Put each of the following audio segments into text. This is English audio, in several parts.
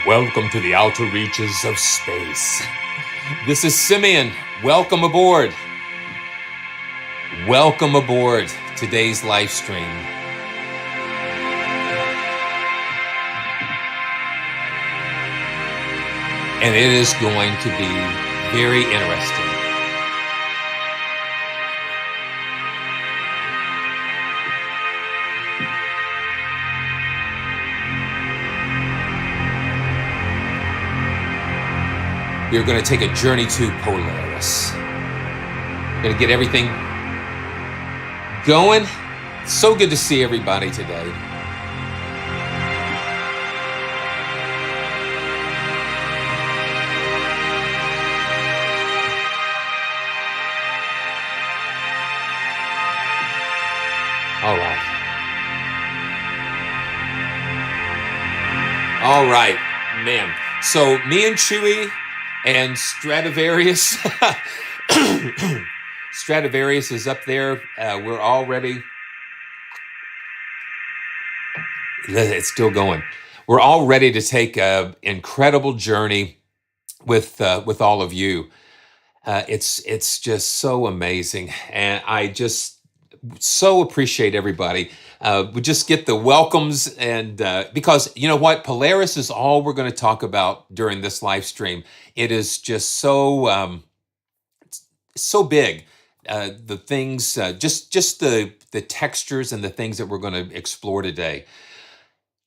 Welcome to the outer reaches of space. This is Simeon. Welcome aboard. Welcome aboard today's live stream. And it is going to be very interesting. We're going to take a journey to Polaris. We're going to get everything going. So good to see everybody today. All right. All right, man. So me and Chewy and Stradivarius, Stradivarius is up there. We're all ready. It's still going. We're all ready to take an incredible journey with all of you. It's just so amazing, and I just so appreciate everybody. We just get the welcomes, and because you know what, Polaris is all we're going to talk about during this live stream. It is just so so big. The things, just the textures and the things that we're going to explore today.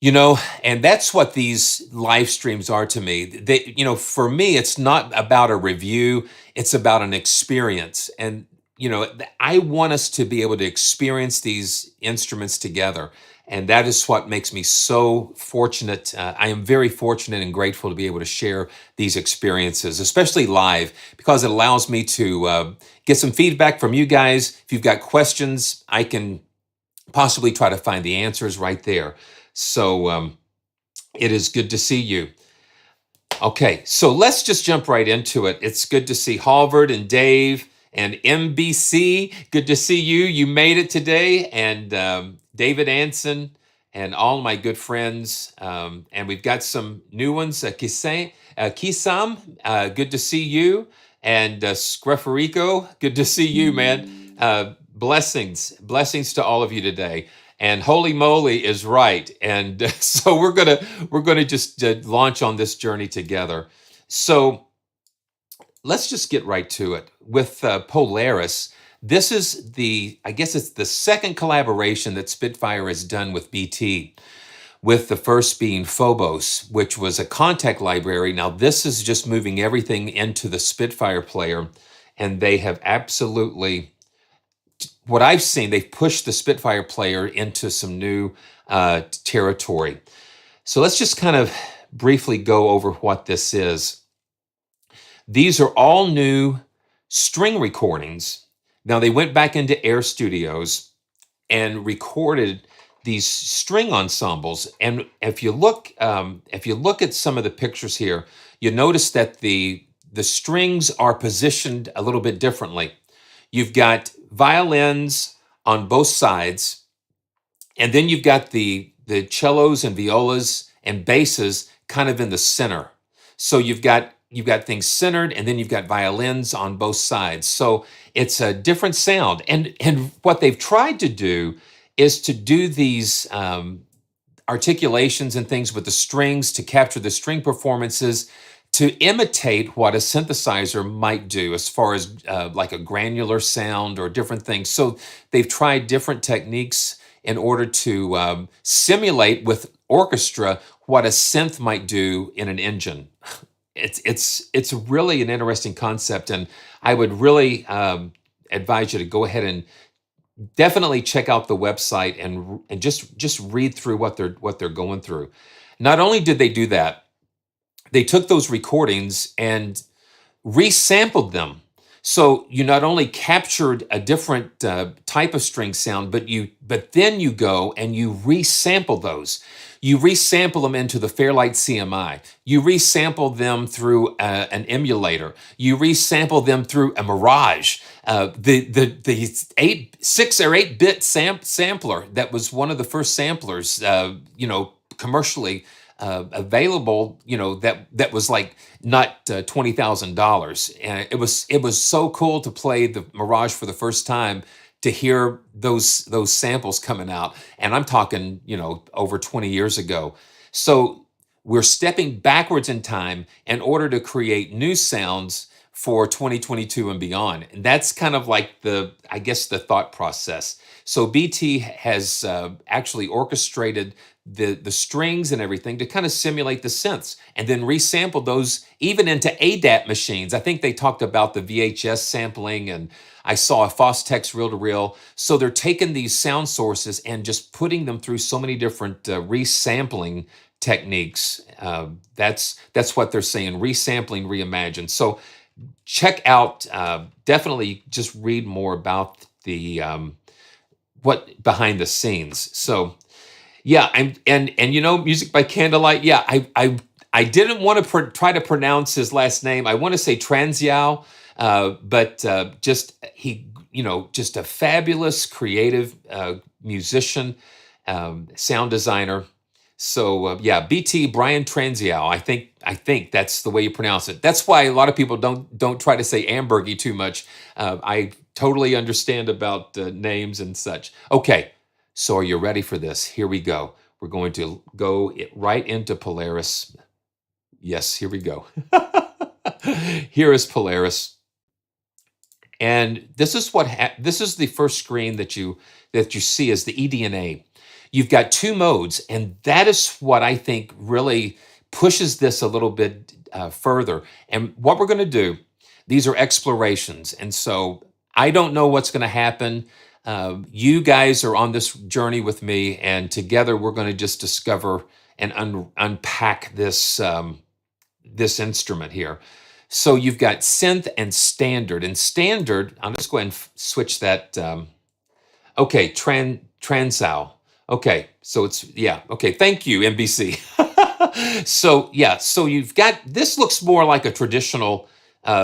You know, and that's what these live streams are to me. They, you know, for me, it's not about a review; it's about an experience. And you know, I want us to be able to experience these instruments together. And that is what makes me so fortunate. I am very fortunate and grateful to be able to share these experiences, especially live, because it allows me to get some feedback from you guys. If you've got questions, I can possibly try to find the answers right there. So it is good to see you. Okay, so let's just jump right into it. It's good to see Halvard and Dave and MBC. Good to see you. You made it today. And David Anson and all my good friends. And we've got some new ones. Kisam, good to see you. And Screferico, good to see you, man. Blessings to all of you today. And holy moly is right. And so we're gonna just launch on this journey together. So let's just get right to it. With Polaris, this is I guess it's the second collaboration that Spitfire has done with BT, with the first being Phobos, which was a contact library. Now this is just moving everything into the Spitfire player, and they have absolutely, what I've seen, they've pushed the Spitfire player into some new territory. So let's just kind of briefly go over what this is. These are all new string recordings. Now they went back into Air Studios and recorded these string ensembles. And if you look at some of the pictures here, you notice that the strings are positioned a little bit differently. You've got violins on both sides, and then you've got the cellos and violas and basses kind of in the center. So you've got things centered, and then you've got violins on both sides. So it's a different sound. And what they've tried to do is to do these articulations and things with the strings to capture the string performances, to imitate what a synthesizer might do as far as like a granular sound or different things. So they've tried different techniques in order to simulate with orchestra what a synth might do in an engine. It's really an interesting concept, and I would really advise you to go ahead and definitely check out the website and just read through what they're going through. Not only did they do that, they took those recordings and resampled them. So you not only captured a different type of string sound, but then you go and you resample those. You resample them into the Fairlight CMI. You resample them through an emulator. You resample them through a Mirage. The 6 or 8 bit sampler that was one of the first samplers, commercially available, that was like not $20,000, and it was so cool to play the Mirage for the first time, to hear those samples coming out, and I'm talking over 20 years ago. So we're stepping backwards in time in order to create new sounds for 2022 and beyond. And that's kind of like I guess, the thought process. So BT has actually orchestrated the strings and everything to kind of simulate the synths, and then resample those even into ADAT machines. I think they talked about the VHS sampling, and I saw a Fostex reel-to-reel. So they're taking these sound sources and just putting them through so many different resampling techniques. That's what they're saying: resampling, reimagined. So check out, definitely just read more about the what behind the scenes. So yeah, Music by Candlelight. Yeah, I didn't want to try to pronounce his last name. I want to say Transiao, but just a fabulous creative musician, sound designer. So yeah, BT Brian Transiao. I think that's the way you pronounce it. That's why a lot of people don't try to say Ambergy too much. I totally understand about names and such. Okay, so are you ready for this? Here we go. We're going to go right into Polaris. Yes, here we go. Here is Polaris, and this is this is the first screen that you see as the eDNA. You've got two modes, and that is what I think really pushes this a little bit further. And what we're going to do, these are explorations, and so I don't know what's going to happen. You guys are on this journey with me, and together we're going to just discover and unpack this this instrument here. So you've got synth and standard. And standard, I'll just go ahead and switch that. Okay, Transao. Okay, so it's, yeah, okay, thank you, NBC. So yeah, so you've got, this looks more like a traditional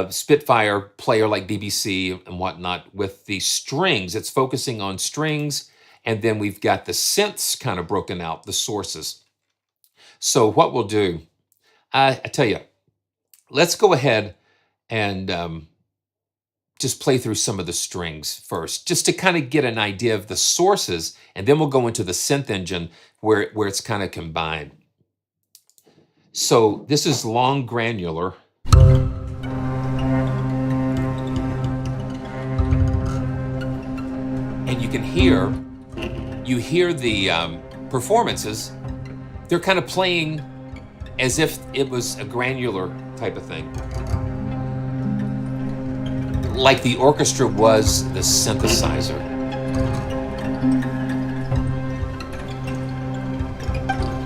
Spitfire player like BBC and whatnot with the strings. It's focusing on strings, and then we've got the synths kind of broken out, the sources. So what we'll do, I tell you, let's go ahead and just play through some of the strings first, just to kind of get an idea of the sources, and then we'll go into the synth engine where it's kind of combined. So this is long granular. And you can hear the performances. They're kind of playing as if it was a granular type of thing. Like the orchestra was the synthesizer.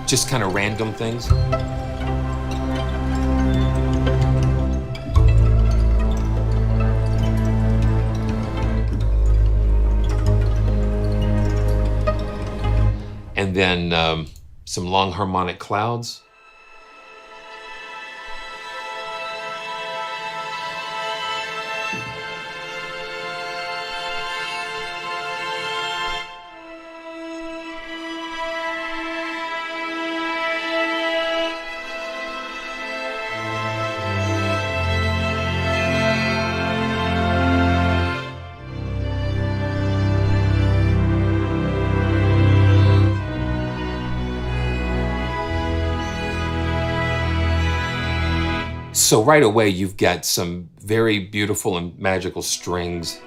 Just kind of random things. And then some long harmonic clouds. So right away, you've got some very beautiful and magical strings.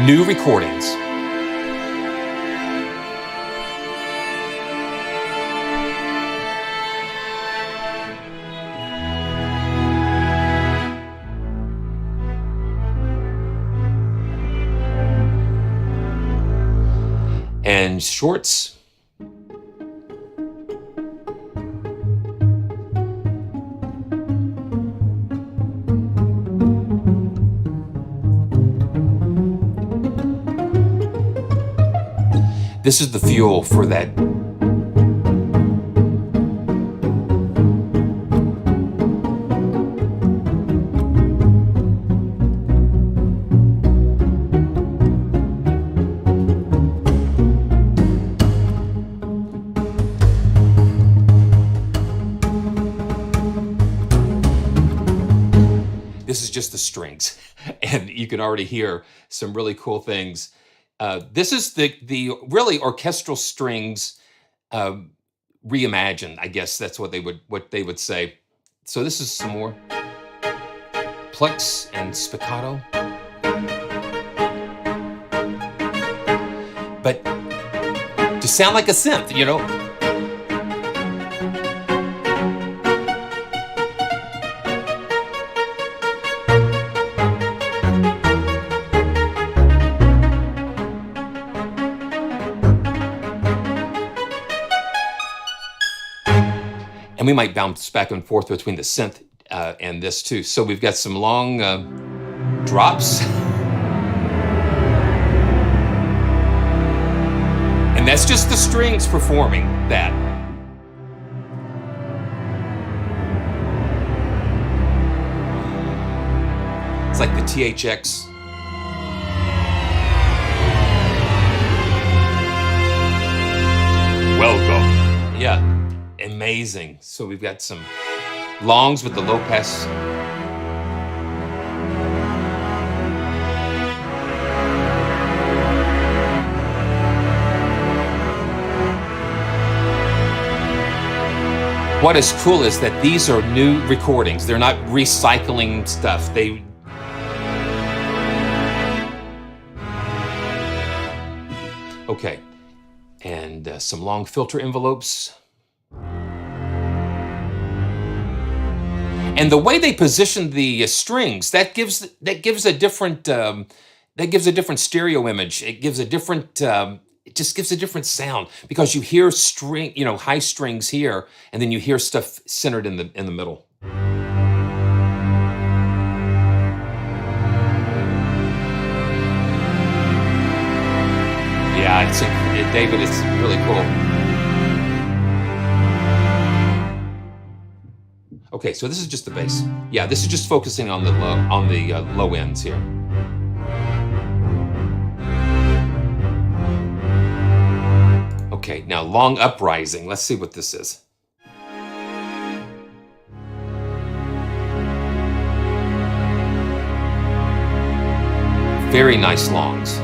New recordings. And shorts. This is the fuel for that. this is just the strings, and you can already hear some really cool things. This is the really orchestral strings reimagined. I guess that's what they would say. So this is some more plex and spiccato, but to sound like a synth, you know. And we might bounce back and forth between the synth and this too. So we've got some long drops. And that's just the strings performing that. It's like the THX. Welcome. Yeah. Amazing. So we've got some longs with the low pass. What is cool is that these are new recordings. They're not recycling stuff. Okay. And some long filter envelopes. And the way they position the strings, that gives a different stereo image. It gives a different it just gives a different sound, because you hear high strings here, and then you hear stuff centered in the middle. Yeah, David, it's really cool. Okay, so this is just the bass. Yeah, this is just focusing on the low ends here. Okay, now long uprising. Let's see what this is. Very nice longs.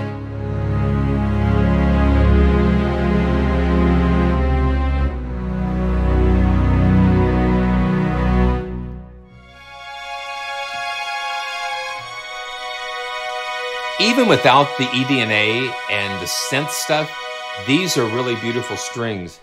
Even without the eDNA and the synth stuff, these are really beautiful strings.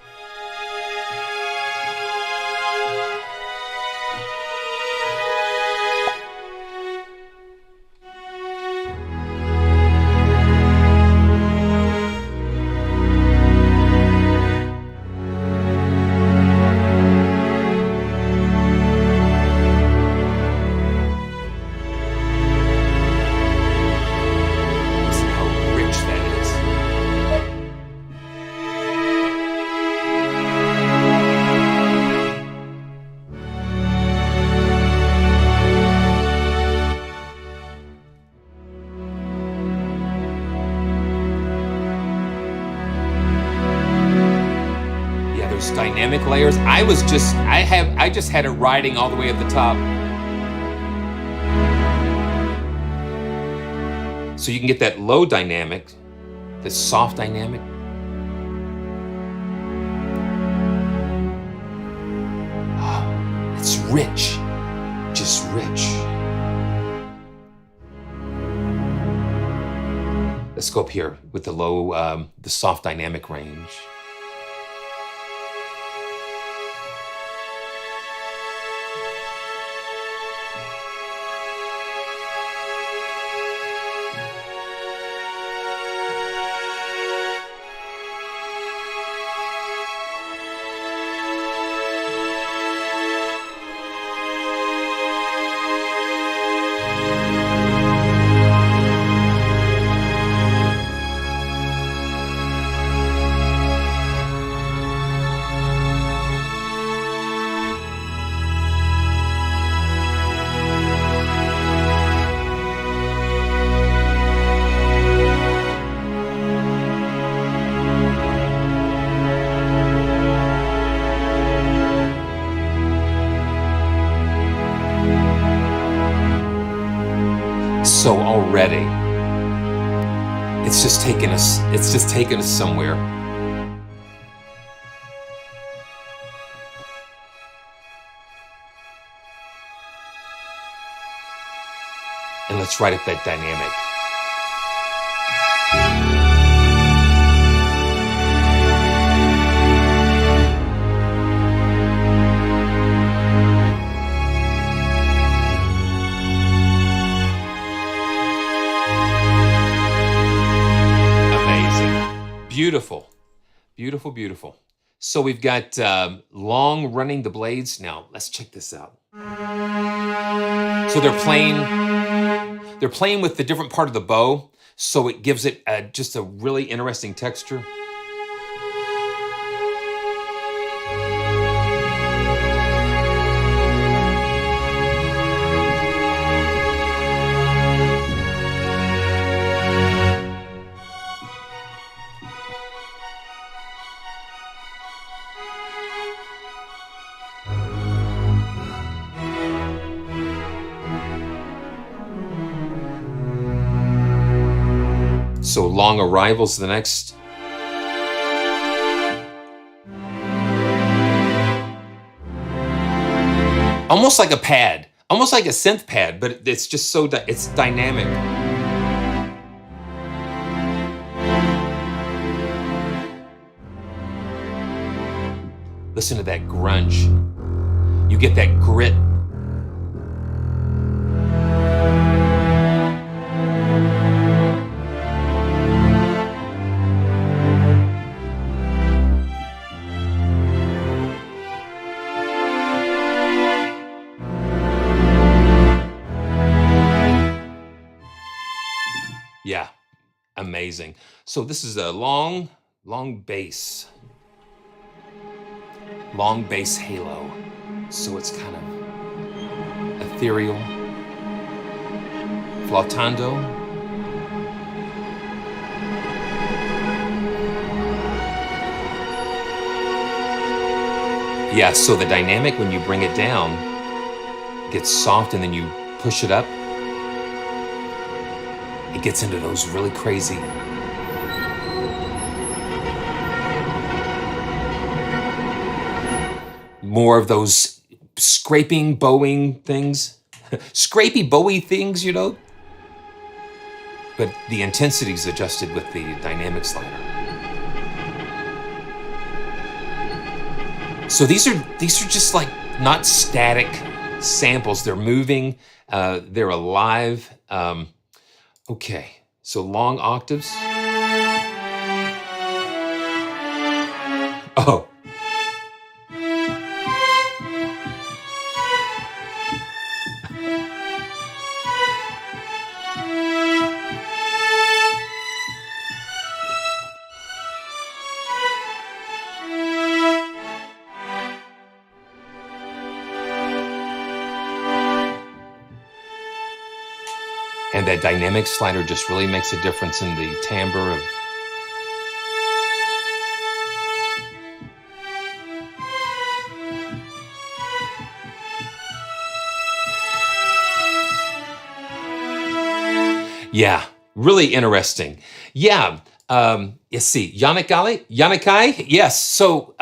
Dynamic layers. I just had it riding all the way at the top. So you can get that low dynamic, this soft dynamic. Oh, it's rich, just rich. Let's go up here with the low, the soft dynamic range. already. It's just taken us somewhere. And let's write up that dynamic. Beautiful, beautiful, beautiful. So we've got long running the blades. Now let's check this out. So they're playing with the different part of the bow, so it gives it just a really interesting texture. So long arrival's the next. Almost like a pad, almost like a synth pad, but it's just so it's dynamic. Listen to that grunge. You get that grit. Yeah, amazing. So this is a long bass. Long bass halo. So it's kind of ethereal. Flautando. Yeah, so the dynamic when you bring it down gets soft and then you push it up. It gets into those really crazy. More of those scraping, bowing things. Scrapey, bowy things, you know? But the intensity is adjusted with the dynamic slider. So these are just like not static samples. They're moving, they're alive. Okay, so long octaves. Oh. And that dynamic slider just really makes a difference in the timbre of. Yeah, really interesting. Yeah, let's see, UNIFY. Yes. So,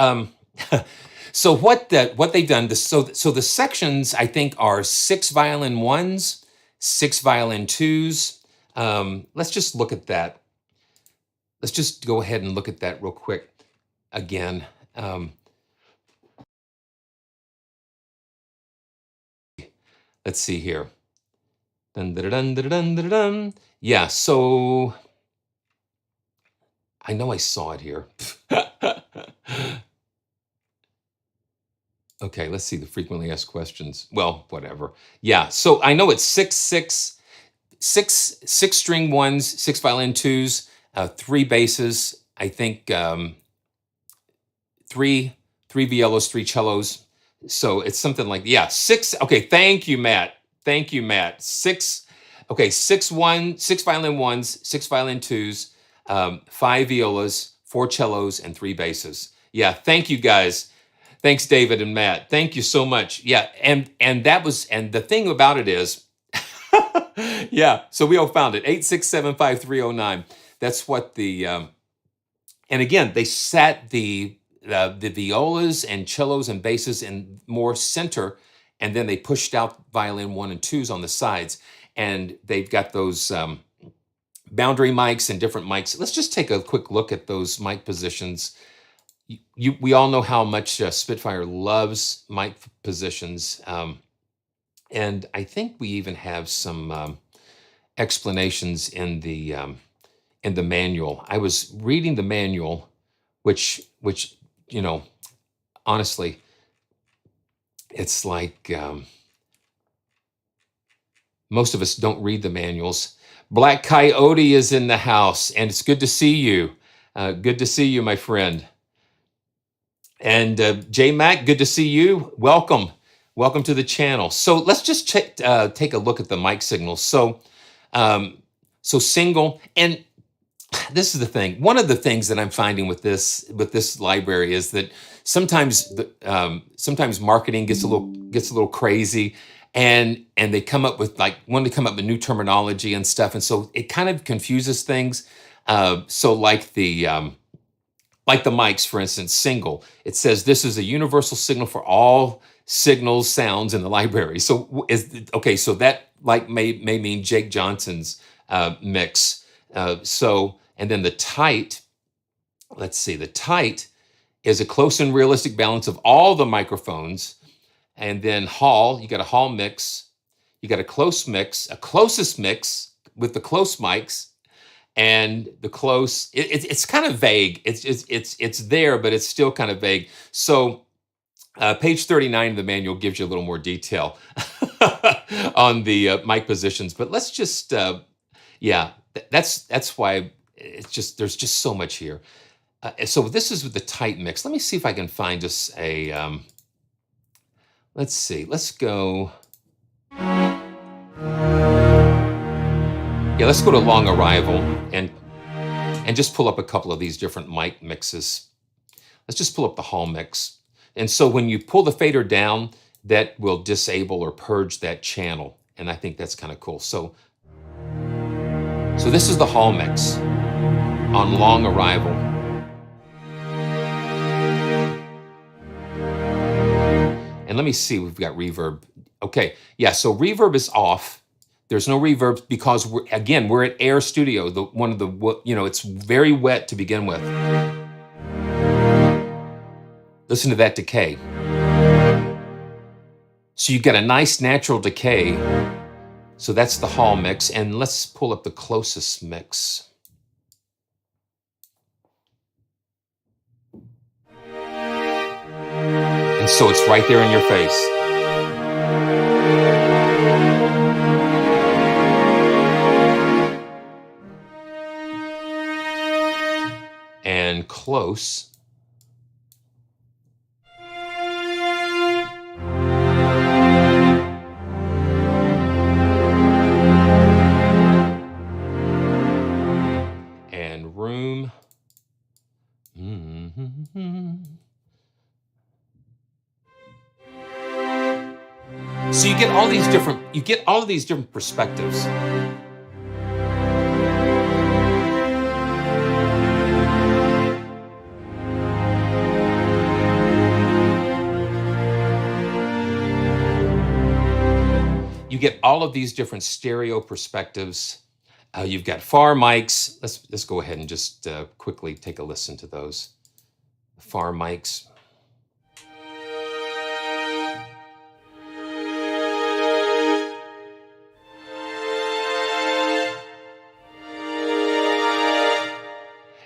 so what they've done. So the sections I think are 6 violin 1s. 6 violin 2s. Let's just look at that. Let's just go ahead and look at that real quick again. Let's see here. Dun, dun, dun, dun, dun, dun, dun. Yeah, so I know I saw it here. Okay, let's see the frequently asked questions. Well, whatever. Yeah, so I know it's 6 string 1s, 6 violin 2s, 3 basses. I think 3 violas, 3 cellos. So it's something like 6. Okay, thank you, Matt. 6. Okay, 6 violin 1s, 6 violin 2s, 5 violas, 4 cellos, and 3 basses. Yeah, thank you guys. Thanks, David and Matt. Thank you so much. Yeah, and the thing about it is, Yeah, so we all found it. 8675309. That's what the and again, they sat the violas and cellos and basses in more center, and then they pushed out violin one and twos on the sides, and they've got those boundary mics and different mics. Let's just take a quick look at those mic positions. We all know how much Spitfire loves mic positions, and I think we even have some explanations in the manual. I was reading the manual, which you know, honestly, it's like most of us don't read the manuals. Black Coyote is in the house, and it's good to see you. Good to see you, my friend. And J Mac, good to see you. Welcome to the channel. So let's just take a look at the mic signals. So single, and this is the thing. One of the things that I'm finding with this library is that sometimes sometimes marketing gets a little crazy, and they come up with want to come up with new terminology and stuff, and so it kind of confuses things. So like the mics, for instance, single. It says this is a universal signal for all signals, sounds in the library. So so that may mean Jake Johnson's mix. And then the tight, let's see, the tight is a close and realistic balance of all the microphones. And then Hall, you got a Hall mix, you got a close mix, a closest mix with the close mics, and the close. It's kind of vague. It's there, but it's still kind of vague. So page 39 of the manual gives you a little more detail on the mic positions. But let's just that's why there's just so much here. So this is with the tight mix. Let me see if I can find us a. Let's see. Let's go. Yeah, let's go to Long Arrival and just pull up a couple of these different mic mixes. Let's just pull up the Hall mix. And so when you pull the fader down, that will disable or purge that channel. And I think that's kind of cool. So this is the Hall mix on Long Arrival. And let me see, we've got reverb. Okay, yeah, so reverb is off. There's no reverb because we're at Air Studio, it's very wet to begin with. Listen to that decay. So you get a nice natural decay. So that's the Hall mix, and let's pull up the closest mix. And so it's right there in your face. And close. And room. So you get all these different perspectives. You get all of these different stereo perspectives. You've got far mics. Let's go ahead and just quickly take a listen to those. Far mics.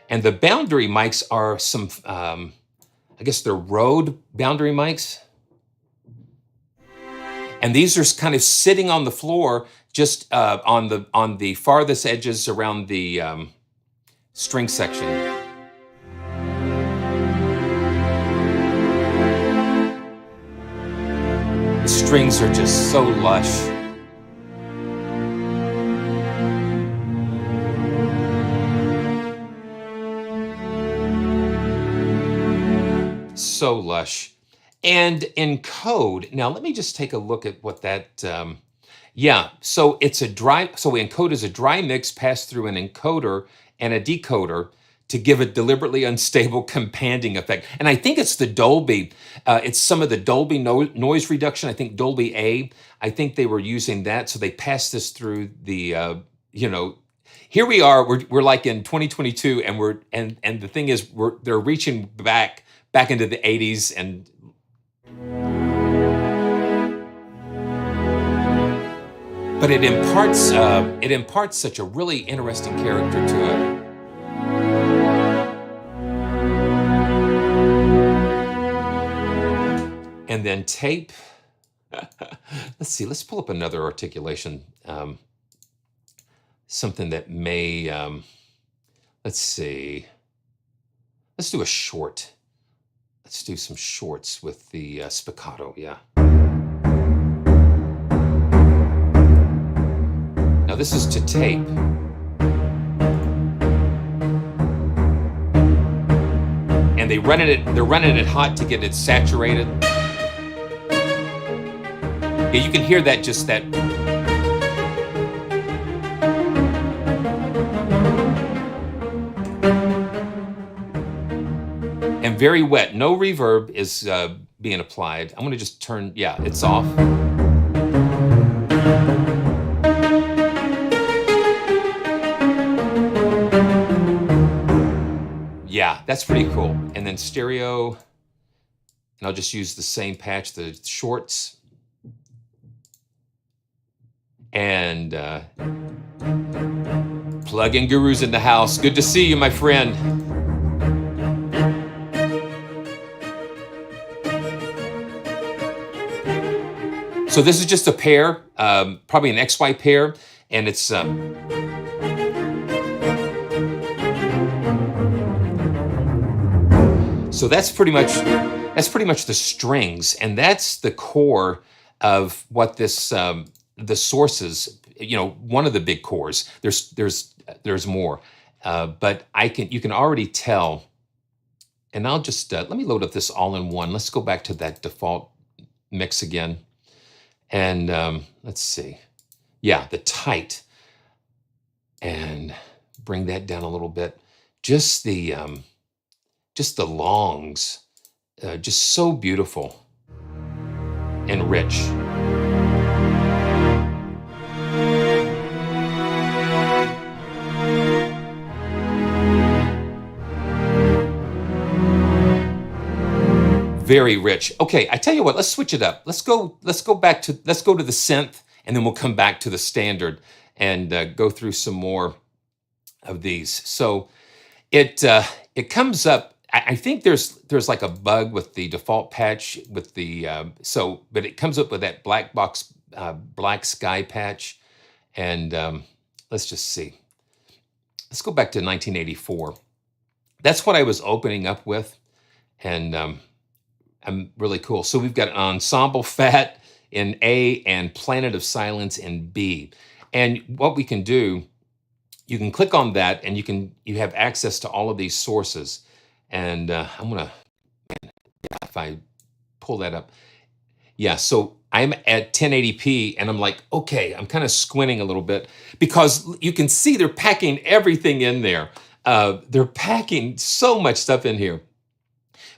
And the boundary mics are some, I guess they're Rode boundary mics. And these are kind of sitting on the floor, just on the farthest edges around the string section. The strings are just so lush. So lush. And in code, now let me just take a look at what that, Yeah, so it's a dry, so we encode as a dry mix passed through an encoder and a decoder to give a deliberately unstable companding effect. And I think it's the Dolby, it's some of the Dolby noise reduction. I think Dolby A, I think they were using that. So they passed this through the, you know, here we are, we're like in 2022 and and the thing is they're reaching back into the 80s and but it imparts such a really interesting character to it. And then tape. Let's see. Let's pull up another articulation. Something that may. Let's see. Let's do a short. Let's do some shorts with the spiccato. Yeah. Now this is to tape. And they're running it hot to get it saturated. Yeah, you can hear that, just that. And very wet, no reverb is being applied. I'm gonna just turn, yeah, it's off. Yeah, that's pretty cool. And then stereo, and I'll just use the same patch, the shorts. And plug-in gurus in the house. Good to see you, my friend. So this is just a pair, probably an XY pair, and it's so that's pretty much the strings, and that's the core of what this the sources. You know, one of the big cores. There's more, but you can already tell. And I'll just let me load up this all-in-one. Let's go back to that default mix again. And let's see. Yeah, the tight. And bring that down a little bit. Just the longs. Just so beautiful and rich. Very rich. Okay, I tell you what, let's switch it up. Let's go to the synth, and then we'll come back to the standard and go through some more of these. So it comes up. I think there's like a bug with the default patch with the but it comes up with that black box black sky patch, and let's just see. Let's go back to 1984. That's what I was opening up with, and I'm really cool. So we've got Ensemble Fat in A and Planet of Silence in B. And what we can do, you can click on that and you have access to all of these sources. And I'm gonna, if I pull that up. Yeah, so I'm at 1080p and I'm like, okay, I'm kind of squinting a little bit because you can see they're packing everything in there. They're packing so much stuff in here.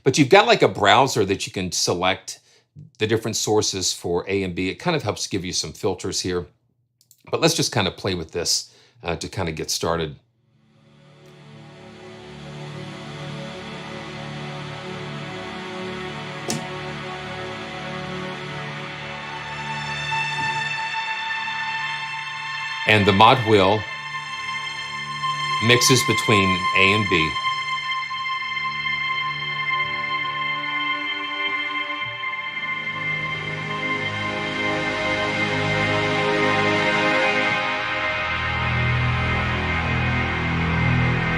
But you've got like a browser that you can select the different sources for A and B. It kind of helps give you some filters here. But let's just kind of play with this to kind of get started. And the mod wheel mixes between A and B.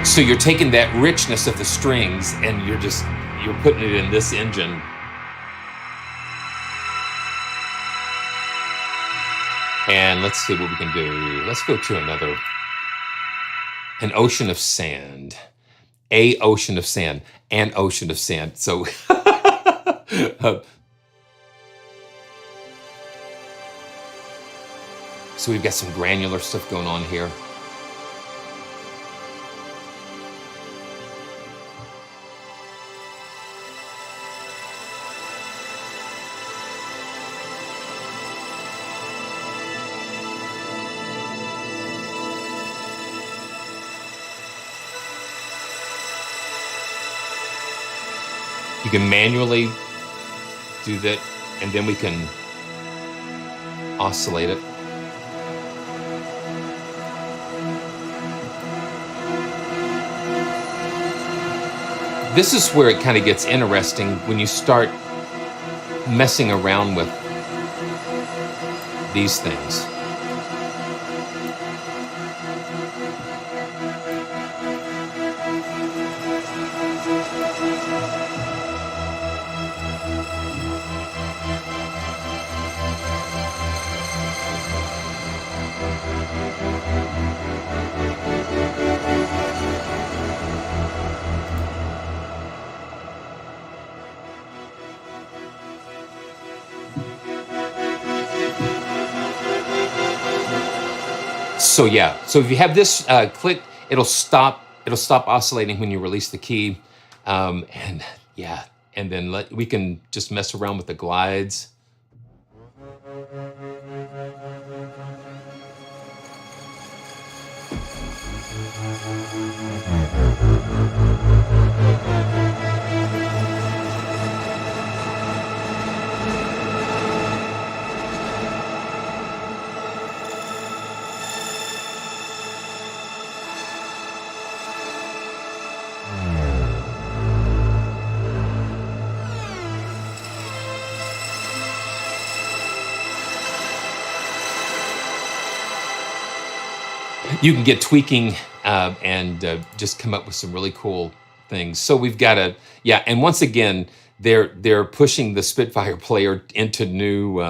So you're taking that richness of the strings and you're putting it in this engine. And let's see what we can do. Let's go to an ocean of sand. A ocean of sand. An ocean of sand. So So we've got some granular stuff going on here. You can manually do that, and then we can oscillate it. This is where it kind of gets interesting when you start messing around with these things. So yeah, so if you have this click, it'll stop oscillating when you release the key, and yeah, and then we can just mess around with the glides. You can get tweaking and just come up with some really cool things. So we've got and once again, they're pushing the Spitfire player into new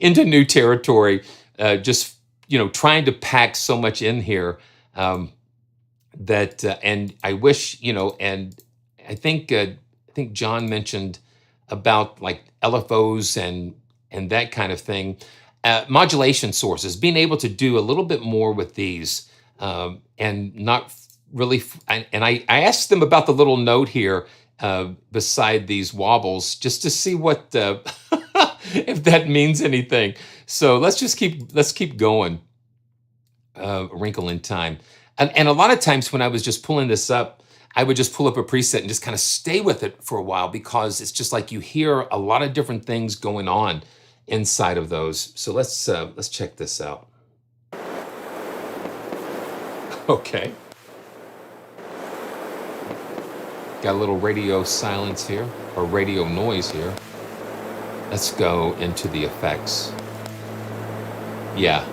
into new territory. Just trying to pack so much in here that and I wish and I think John mentioned about like LFOs and that kind of thing. Modulation sources, being able to do a little bit more with these, and not really. And I asked them about the little note here beside these wobbles, just to see what if that means anything. So let's keep going. A Wrinkle in Time, and a lot of times when I was just pulling this up, I would just pull up a preset and just kind of stay with it for a while, because it's just like you hear a lot of different things going on inside of those. So let's check this out. Okay. Got a little radio silence here, or radio noise here. Let's go into the effects. Yeah.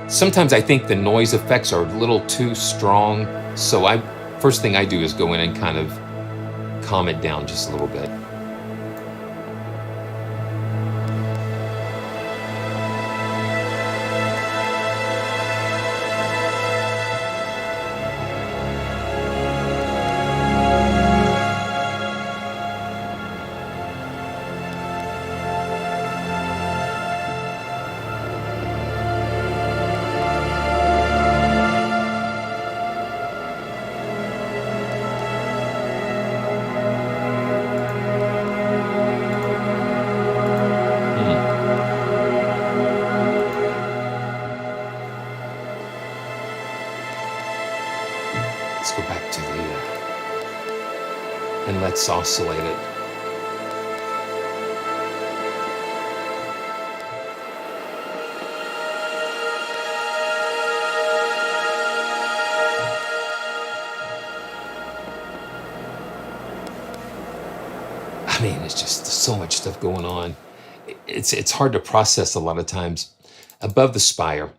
Sometimes I think the noise effects are a little too strong, so first thing I do is go in and kind of calm it down just a little bit. Let's go back to and let's oscillate it. I mean, it's just so much stuff going on. It's hard to process a lot of times. Above the spire.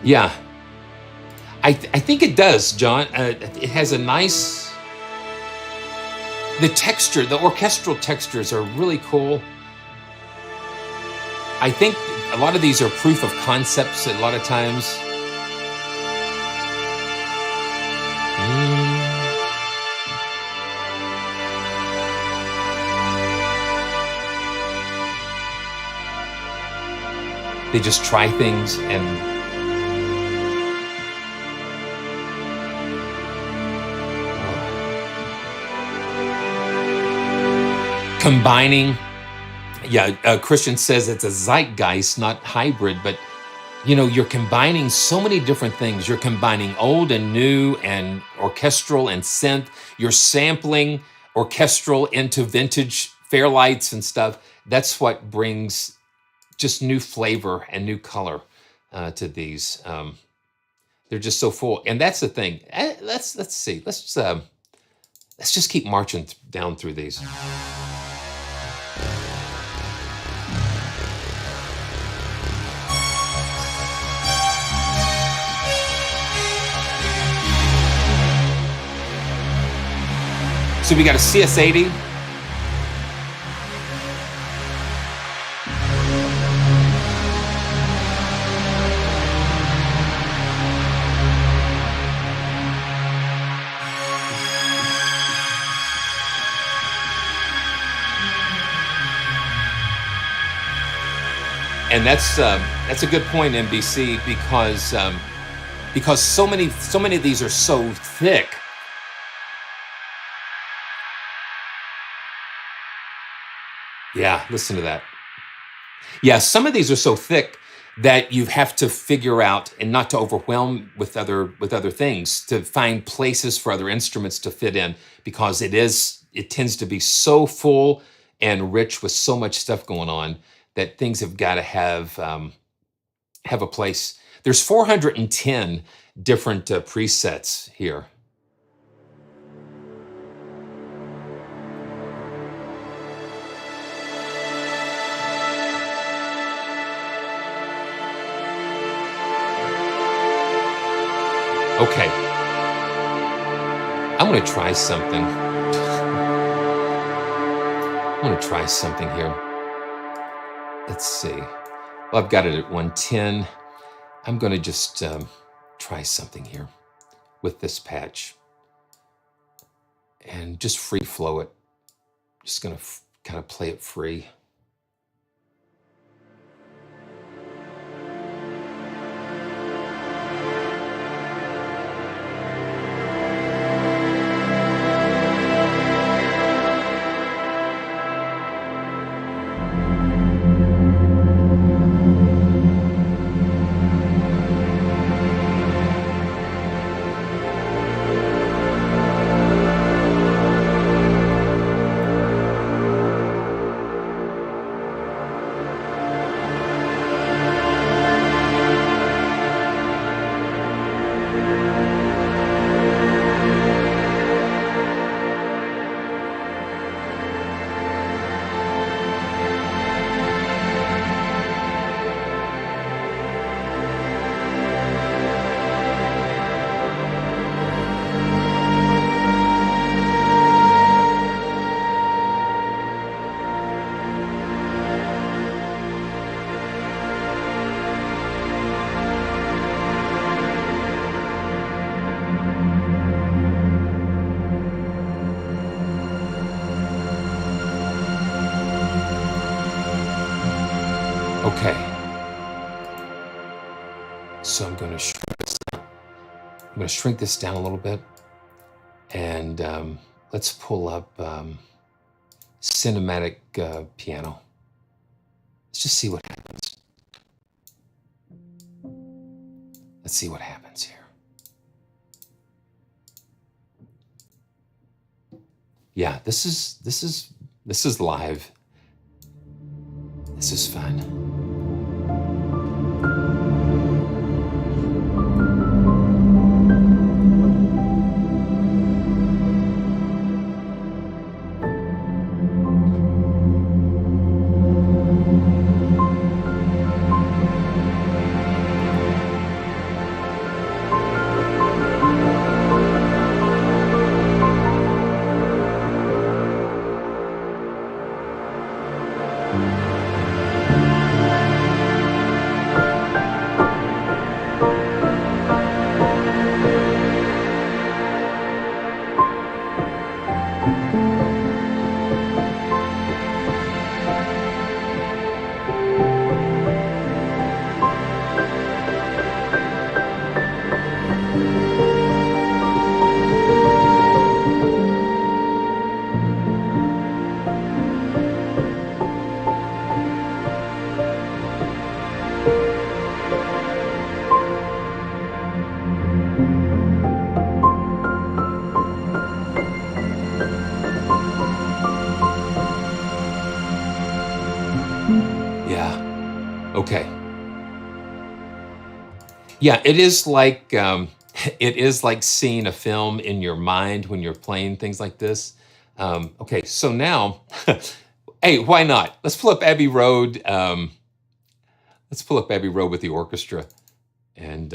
Yeah, I think it does, John. It has a nice, the texture, the orchestral textures are really cool. I think a lot of these are proof of concepts a lot of times. They just try things and combining. Yeah, Christian says it's a zeitgeist, not hybrid, but you know, you're combining so many different things. You're combining old and new and orchestral and synth. You're sampling orchestral into vintage Fairlights and stuff. That's what brings just new flavor and new color to these. They're just so full, and that's the thing. Let's see. Let's just keep marching down through these. So we got a CS80. And that's a good point, NBC, because so many of these are so thick. Yeah, listen to that. Yeah, some of these are so thick that you have to figure out, and not to overwhelm with other things, to find places for other instruments to fit in, because it tends to be so full and rich with so much stuff going on that things have got to have a place. There's 410 different presets here. Okay, I'm going to try something. I'm going to try something here. Let's see. Well, I've got it at 110. I'm going to just try something here with this patch and just free flow it. Just going to kind of play it free. Okay, so I'm going to shrink this down a little bit, and let's pull up cinematic piano. Let's just see what happens. Let's see what happens here. Yeah, this is live. This is fun. Yeah, it is like it is like seeing a film in your mind when you're playing things like this. Okay, so now, hey, why not? Let's pull up Abbey Road. Let's pull up Abbey Road with the orchestra, and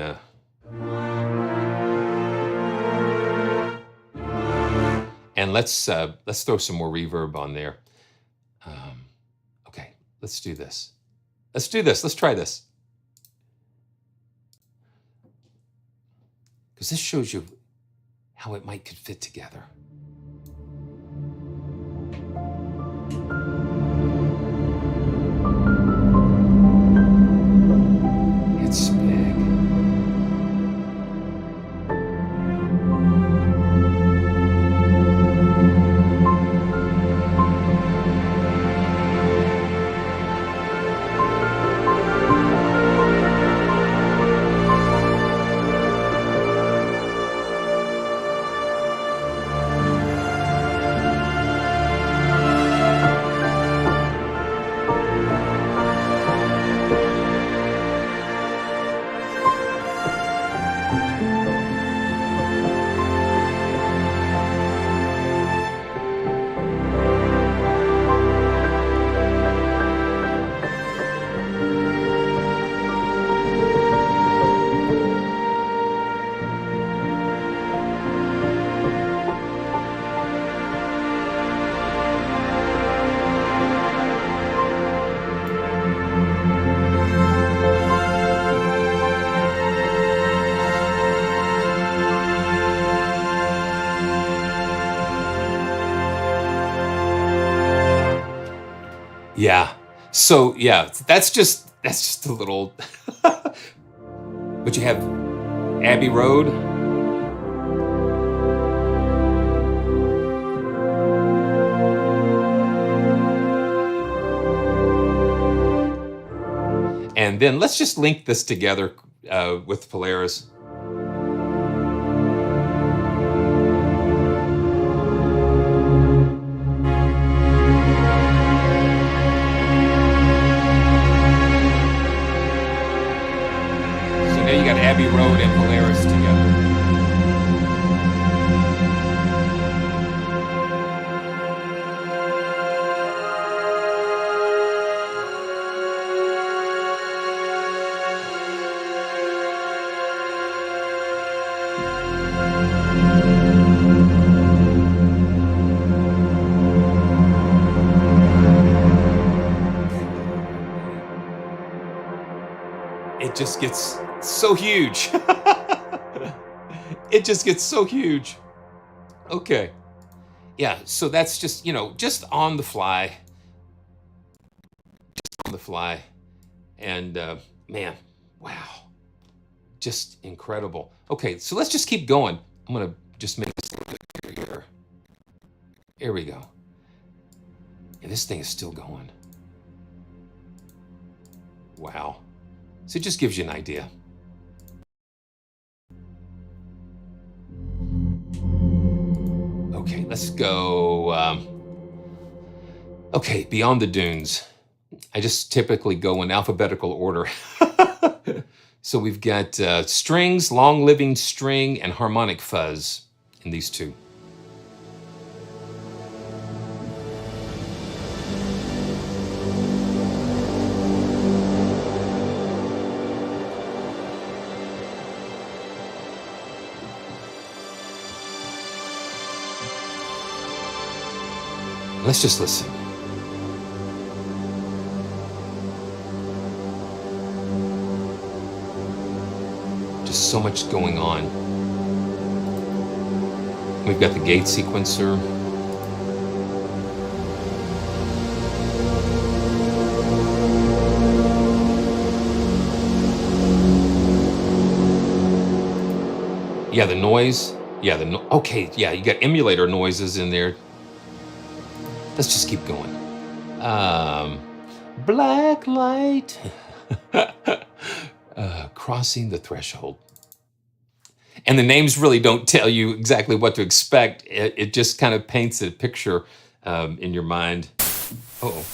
let's throw some more reverb on there. Okay, let's do this. Let's do this. Let's try this. Because this shows you how it might could fit together. It's big. Yeah. So yeah, that's just a little. But you have Abbey Road. And then let's just link this together with Polaris. Abbey Road and Polaris together. It just gets so huge. It just gets so huge. Okay. Yeah, so that's just, just on the fly. Just on the fly. And man, wow. Just incredible. Okay, so let's just keep going. I'm going to just make this a little bit bigger here. Here we go. And this thing is still going. Wow. So it just gives you an idea. Okay, let's go. Okay, Beyond the Dunes. I just typically go in alphabetical order. So we've got strings, long living string, and harmonic fuzz in these two. Let's just listen. Just so much going on. We've got the gate sequencer. Yeah, the noise. Yeah, okay, yeah, you got emulator noises in there. Let's just keep going. Black light. Crossing the threshold. And the names really don't tell you exactly what to expect. It just kind of paints a picture in your mind. Uh-oh.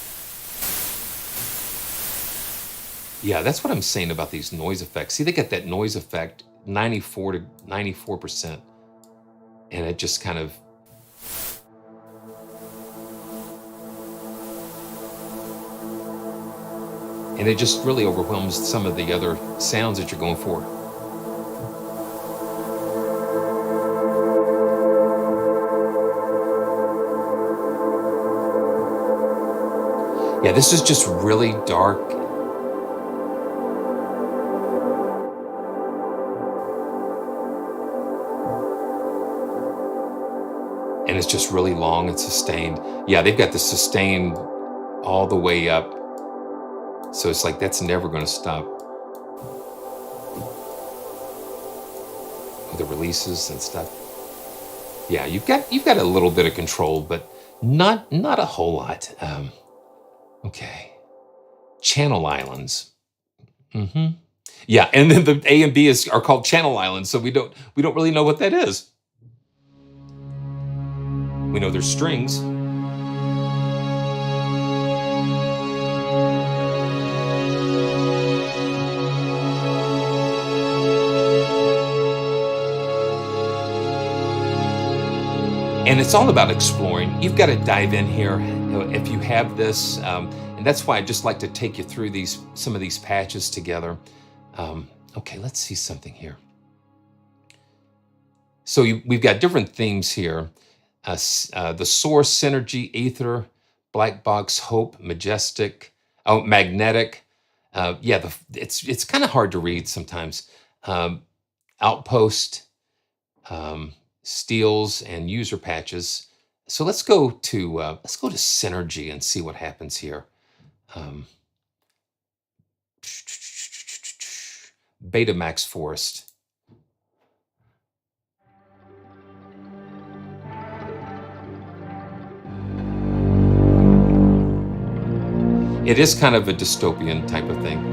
Yeah, that's what I'm saying about these noise effects. See, they get that noise effect 94 to 94%. And it just kind of, and it just really overwhelms some of the other sounds that you're going for. Yeah, this is just really dark. And it's just really long and sustained. Yeah, they've got the sustained all the way up. So it's like that's never going to stop. The releases and stuff. Yeah, you've got a little bit of control, but not a whole lot. Okay, channel islands. Yeah, and then the A and B are called channel islands, so we don't really know what that is. We know there's strings. And it's all about exploring. You've got to dive in here if you have this. And that's why I just like to take you through some of these patches together. Okay, let's see something here. So we've got different themes here. The source, synergy, ether, black box, hope, majestic, magnetic. Yeah, it's kind of hard to read sometimes. Outpost, steals, and user patches. So let's go to synergy and see what happens here. Betamax Forest. It is kind of a dystopian type of thing.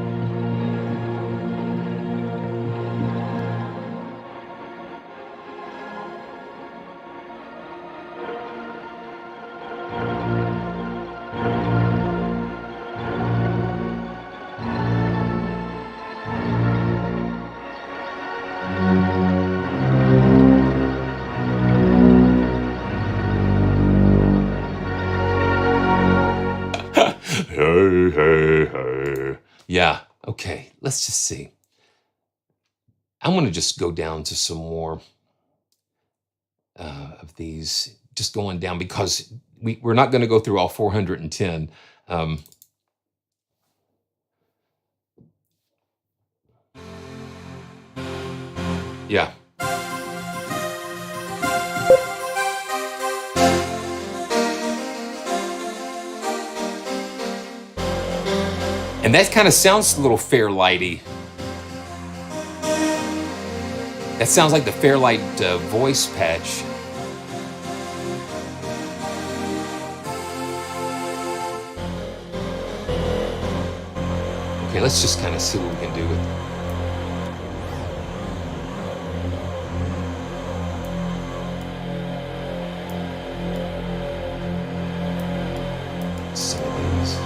Hey. Yeah, okay, let's just see. I'm going to just go down to some more of these, just going down because we're not going to go through all 410. Yeah. And that kind of sounds a little Fairlighty. That sounds like the Fairlight voice patch. Okay, let's just kind of see what we can do with it. Some of these.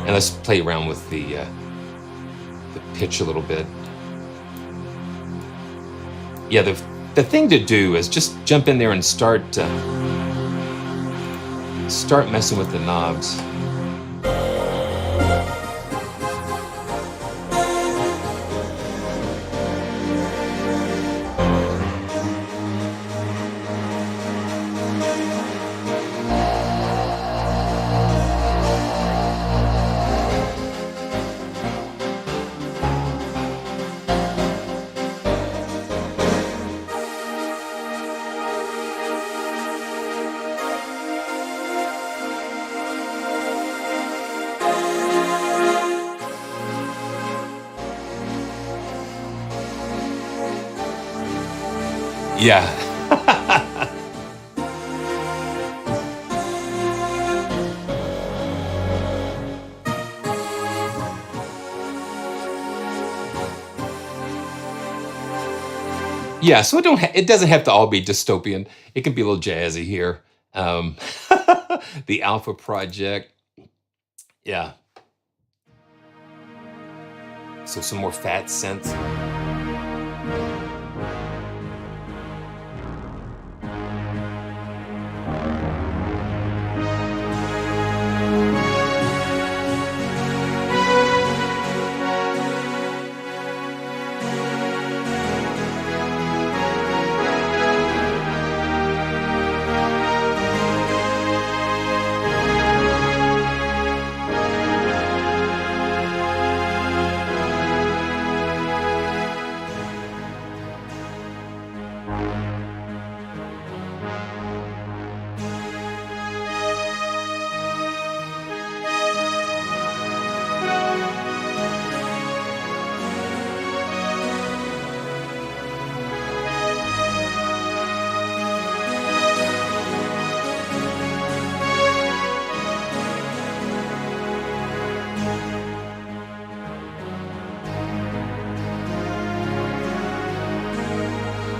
And let's play around with the pitch a little bit. Yeah, the thing to do is just jump in there and start messing with the knobs. Yeah. Yeah, so it doesn't have to all be dystopian. It can be a little jazzy here. The Alpha Project. Yeah. So some more fat synths.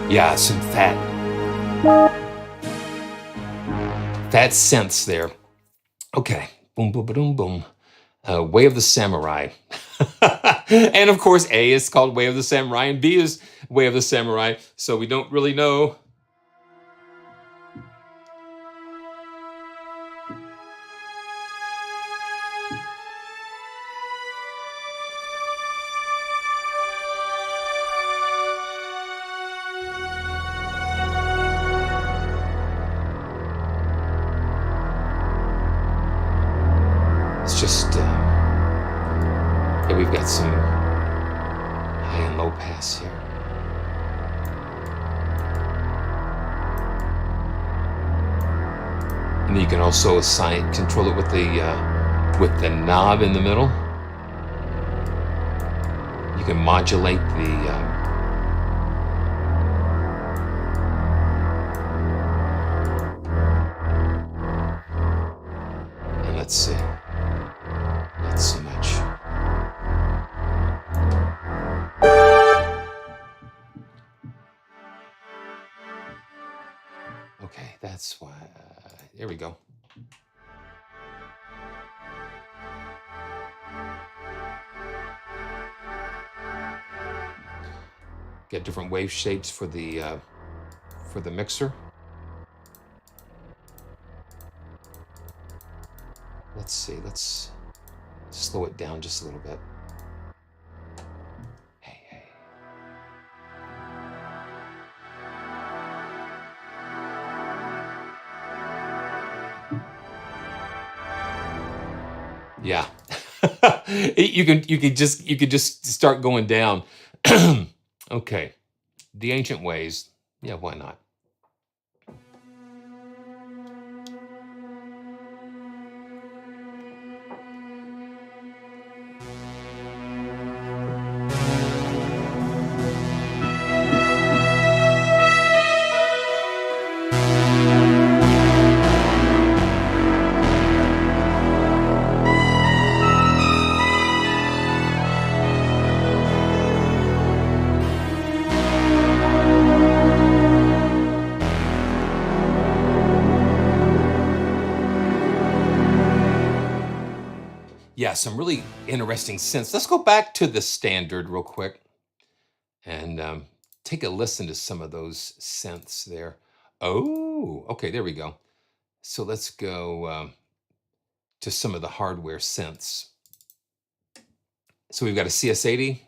Yeah, some fat synths there. Okay, boom, boom, boom, boom. Way of the Samurai. And of course, A is called Way of the Samurai, and B is Way of the Samurai. So we don't really know. It's just, yeah, we've got some high and low pass here. And you can also control it with the knob in the middle. You can modulate the and let's see. Not so much. Okay, that's why. There we go. Get different wave shapes for the mixer. Let's see. Let's slow it down just a little bit. Hey, hey. Yeah. you could just start going down. Okay. The ancient ways. Yeah, why not? Yeah, some really interesting synths. Let's go back to the standard real quick and take a listen to some of those synths there. Oh, okay, there we go. So let's go to some of the hardware synths. So we've got a CS80.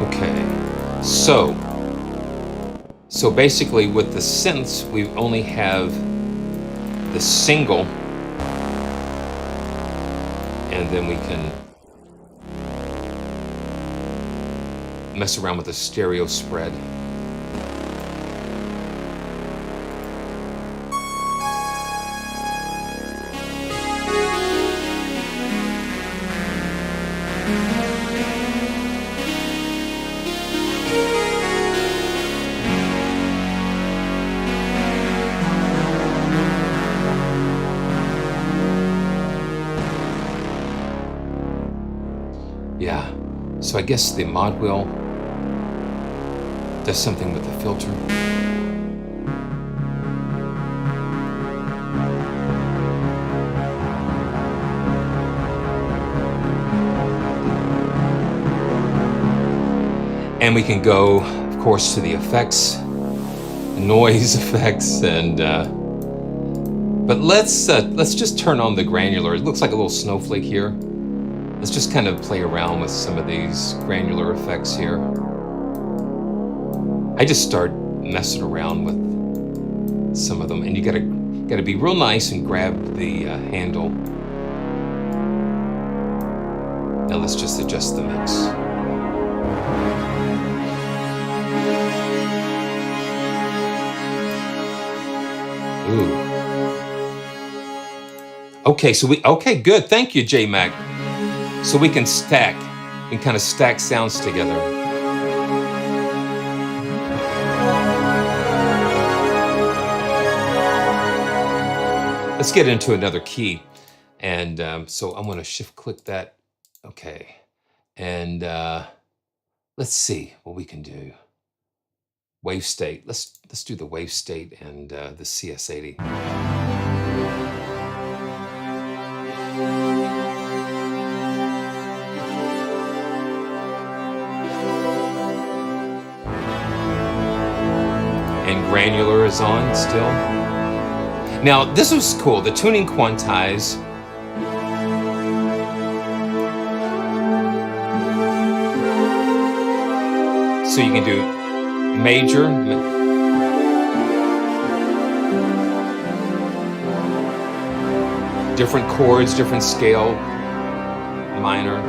Okay, so basically with the synths, we only have the single, and then we can mess around with the stereo spread. So I guess the mod wheel does something with the filter. And we can go, of course, to the effects, noise effects, and but let's just turn on the granular. It looks like a little snowflake here. Let's just kind of play around with some of these granular effects here. I just start messing around with some of them, and you gotta be real nice and grab the handle. Now let's just adjust the mix. Ooh. Okay, okay, good. Thank you, J-Mac. So we can stack and kind of stack sounds together. Let's get into another key. And so I'm going to shift click that. Okay. And let's see what we can do. Wave state. Let's do the wave state and the CS80. And granular is on still. Now this was cool. The tuning quantize. So you can do major, different chords, different scale, minor.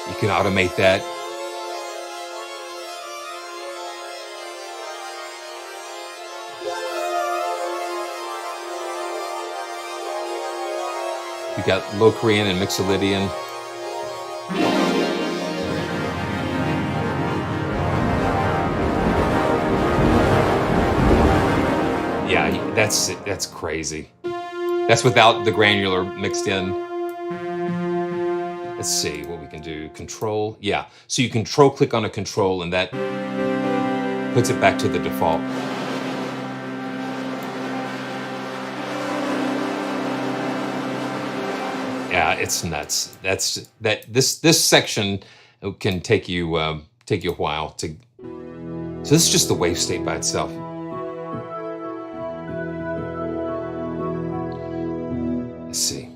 You can automate that. You got Locrian and Mixolydian. Yeah, that's crazy. That's without the granular mixed in. Let's see what we can do. Control, yeah. So you control click on a control and that puts it back to the default. Yeah, it's nuts. This section can take you a while to. So this is just the wave state by itself. Let's see.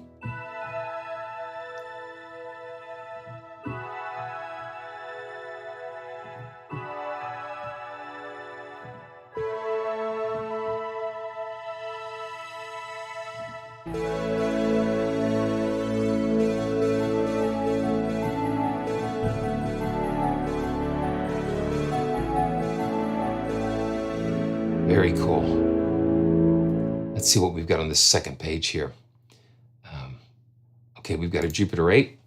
Very cool. Let's see what we've got on this second page here. Okay, we've got a Jupiter 8.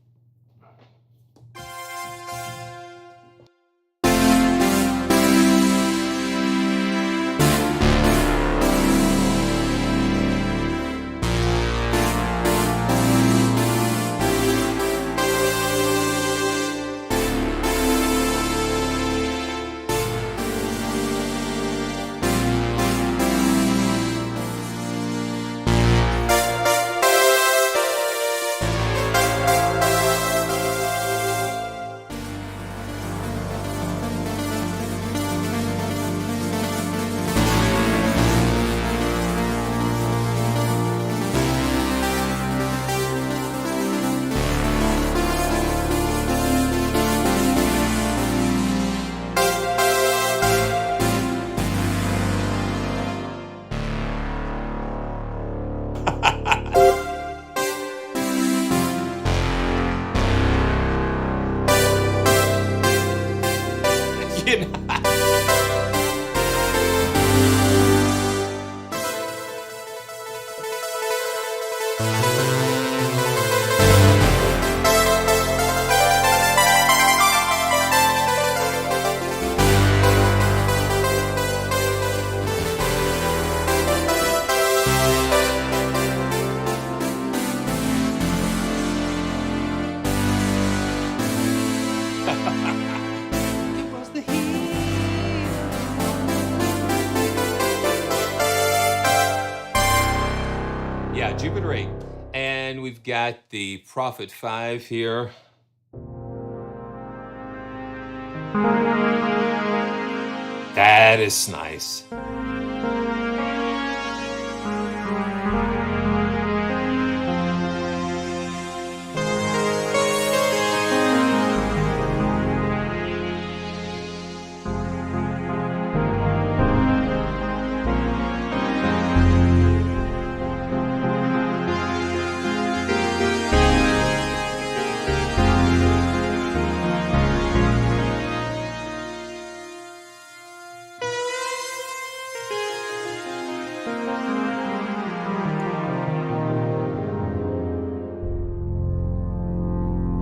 It was the heat. Yeah, Jupiter 8. And we've got the Prophet 5 here. That is nice.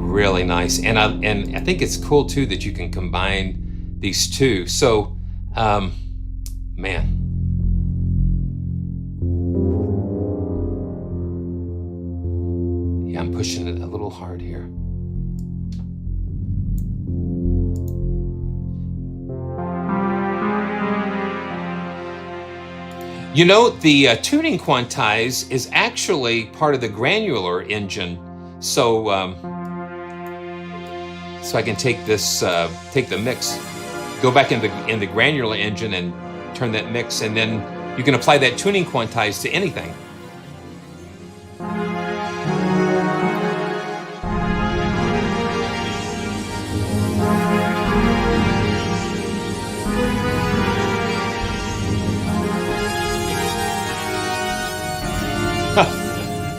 Really nice, and I think it's cool too that you can combine these two. So, man, yeah, I'm pushing it a little hard here. You know, the tuning quantize is actually part of the Granular Engine, so. So I can take this, take the mix, go back in the Granular Engine and turn that mix, and then you can apply that tuning quantize to anything.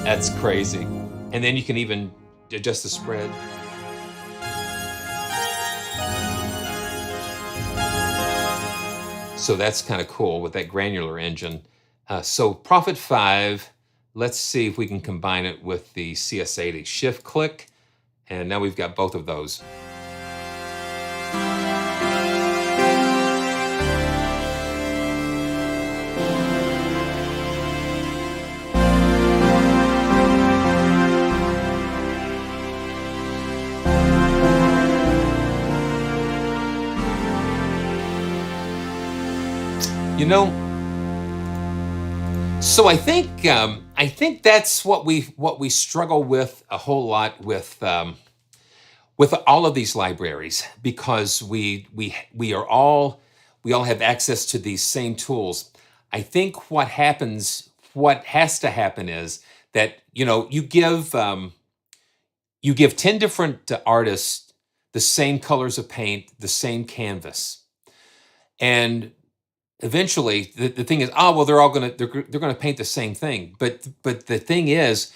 That's crazy. And then you can even adjust the spread. So that's kind of cool with that Granular Engine. So Prophet 5, let's see if we can combine it with the CS80. Shift click, and now we've got both of those. You know, so I think that's what we struggle with a whole lot with all of these libraries, because we all have access to these same tools. I think what has to happen is that, you know, you give 10 different artists the same colors of paint, the same canvas, and eventually the thing is, they're gonna paint the same thing. But the thing is,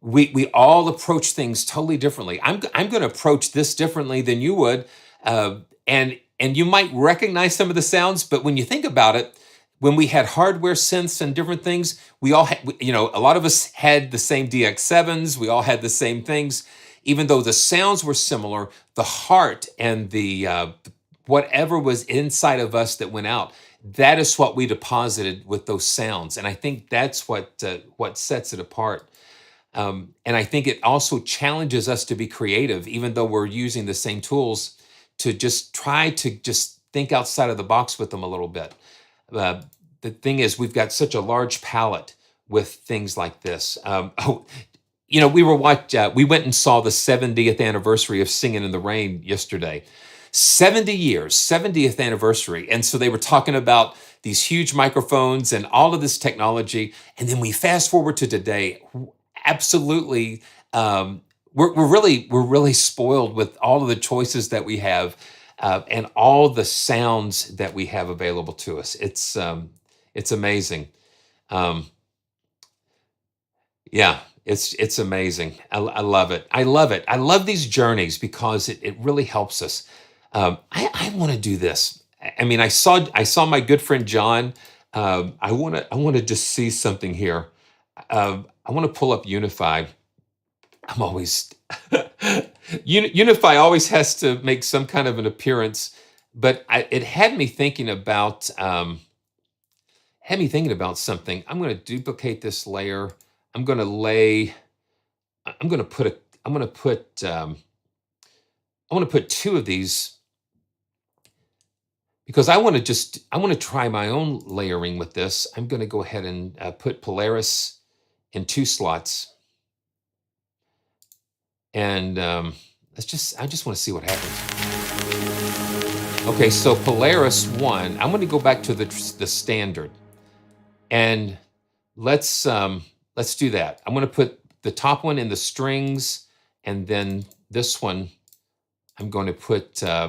we all approach things totally differently. I'm gonna approach this differently than you would, and you might recognize some of the sounds, but when you think about it, when we had hardware synths and different things, we all had, you know, a lot of us had the same DX7s, we all had the same things. Even though the sounds were similar, the heart and the whatever was inside of us that went out, that is what we deposited with those sounds. And I think that's what sets it apart. And I think it also challenges us to be creative, even though we're using the same tools, to just try to just think outside of the box with them a little bit. The thing is, we've got such a large palette with things like this. You know, we went and saw the 70th anniversary of Singing in the Rain yesterday. 70 years, 70th anniversary. And so they were talking about these huge microphones and all of this technology. And then we fast forward to today. Absolutely, we're really spoiled with all of the choices that we have, and all the sounds that we have available to us. It's amazing. Yeah, it's amazing. I love it. I love it. I love these journeys because it really helps us. I want to do this. I mean, I saw my good friend John. I want to just see something here. I want to pull up UNIFY. I'm always UNIFY always has to make some kind of an appearance, but it had me thinking about something. I'm going to duplicate this layer. I'm going to put two of these because I want to try my own layering with this. I'm going to go ahead and put Polaris in 2 slots. And I just want to see what happens. Okay, so Polaris 1, I'm going to go back to the standard. And let's do that. I'm going to put the top one in the strings, and then this one I'm going to put that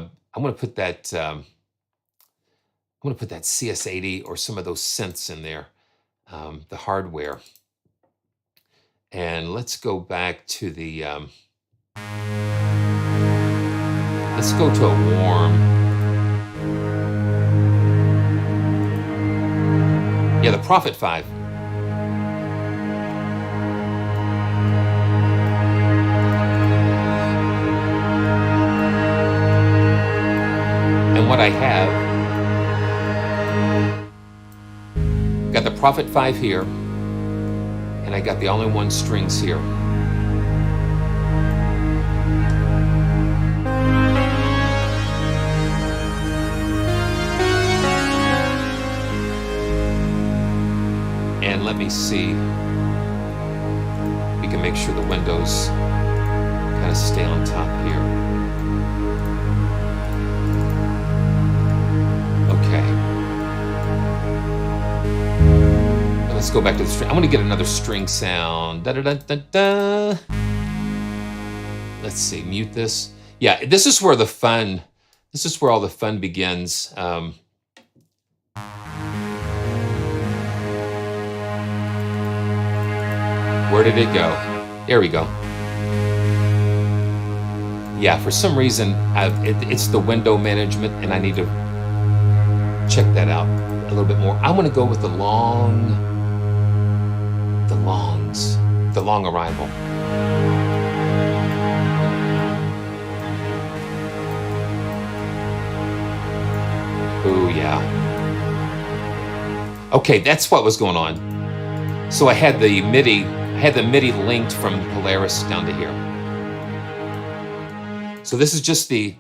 CS80 or some of those synths in there, the hardware. And let's go back to the let's go to a warm. Yeah, the Prophet 5. And what I have, got the Prophet 5 here, and I got the all-in-one strings here. And let me see, we can make sure the windows kind of stay on top here. Okay. Now let's go back to the string. I want to get another string sound. Da, da, da, da, da. Let's see, mute this. Yeah, this is where all the fun begins. Where did it go? There we go. Yeah, for some reason, it's the window management, and I need to check that out a little bit more. I want to go with the long arrival. Ooh, yeah. Okay, that's what was going on. So I had the MIDI linked from Polaris down to here. So this is just the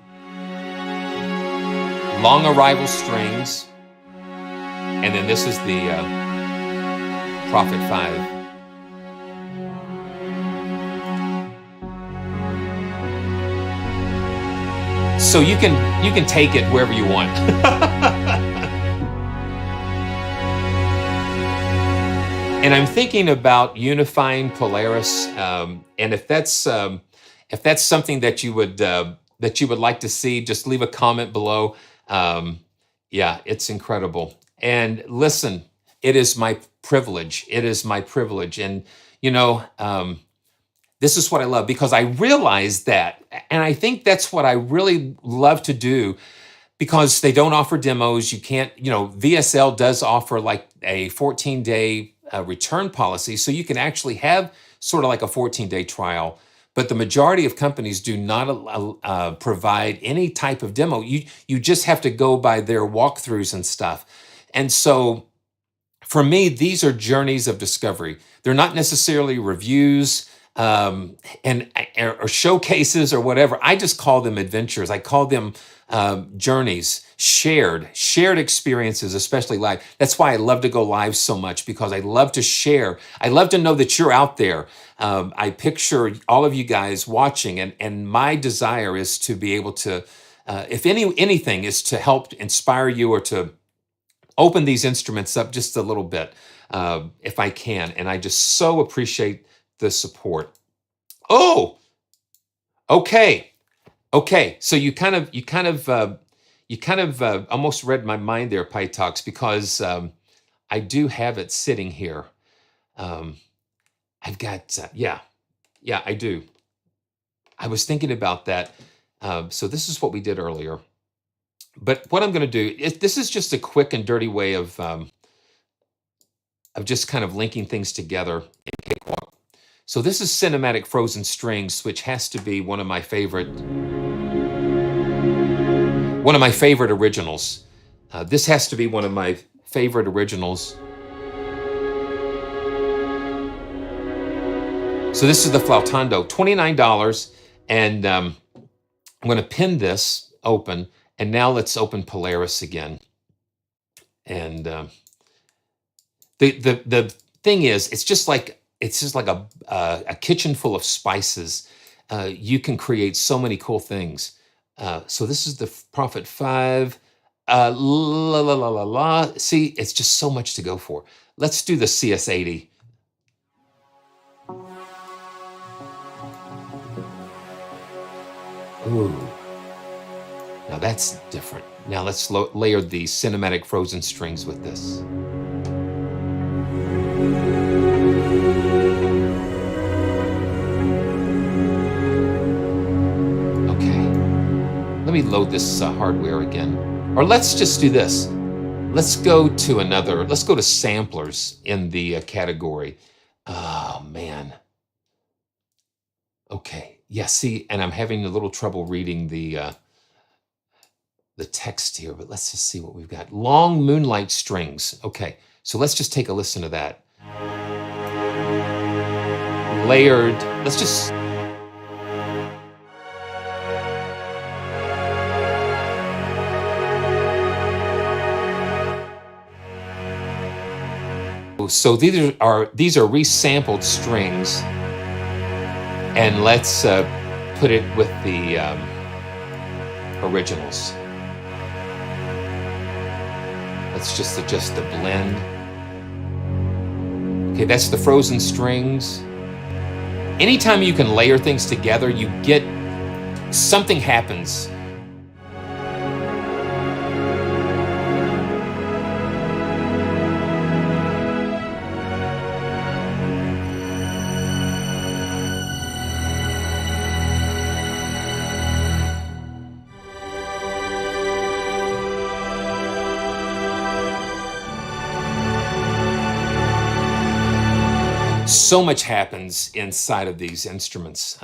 long arrival strings, and then this is the Prophet 5. So you can take it wherever you want. And I'm thinking about unifying Polaris, and if that's something that you would like to see, just leave a comment below. Yeah, it's incredible. And listen, it is my privilege. It is my privilege, and this is what I love, because I realize that, and I think that's what I really love to do, because they don't offer demos. You can't, VSL does offer like a 14-day return policy, so you can actually have sort of like a 14-day trial, but the majority of companies do not provide any type of demo. You just have to go by their walkthroughs and stuff. And so for me, these are journeys of discovery. They're not necessarily reviews or showcases or whatever. I just call them adventures. I call them journeys, shared experiences, especially live. That's why I love to go live so much, because I love to share. I love to know that you're out there. I picture all of you guys watching, and my desire is to be able to, if anything, is to help inspire you, or to open these instruments up just a little bit, if I can. And I just so appreciate the support. Oh, okay. So you kind of almost read my mind there, PyTalks, because I do have it sitting here. I've got yeah, I do. I was thinking about that. So this is what we did earlier. But what I'm going to do is, this is just a quick and dirty way of just kind of linking things together in Cakewalk. So this is Cinematic Frozen Strings, which has to be one of my favorite originals. This has to be one of my favorite originals. So this is the Flautando, $29, and I'm going to pin this open, And now let's open Polaris again. And the thing is, it's just like a kitchen full of spices. You can create so many cool things. So this is the Prophet 5. La la la la la. See, it's just so much to go for. Let's do the CS80. Ooh. Now that's different. Now let's layer the cinematic frozen strings with this. Okay. Let me load this hardware again. Or let's just do this. Let's go to samplers in the category. Oh, man. Okay. Yeah, see, and I'm having a little trouble reading the text here, but let's just see what we've got. Long Moonlight Strings. Okay, so let's just take a listen to that. Layered, let's just... So these are resampled strings, and let's put it with the originals. Let's just adjust the blend. Okay, that's the frozen strings. Anytime you can layer things together, you get something happens. So much happens inside of these instruments,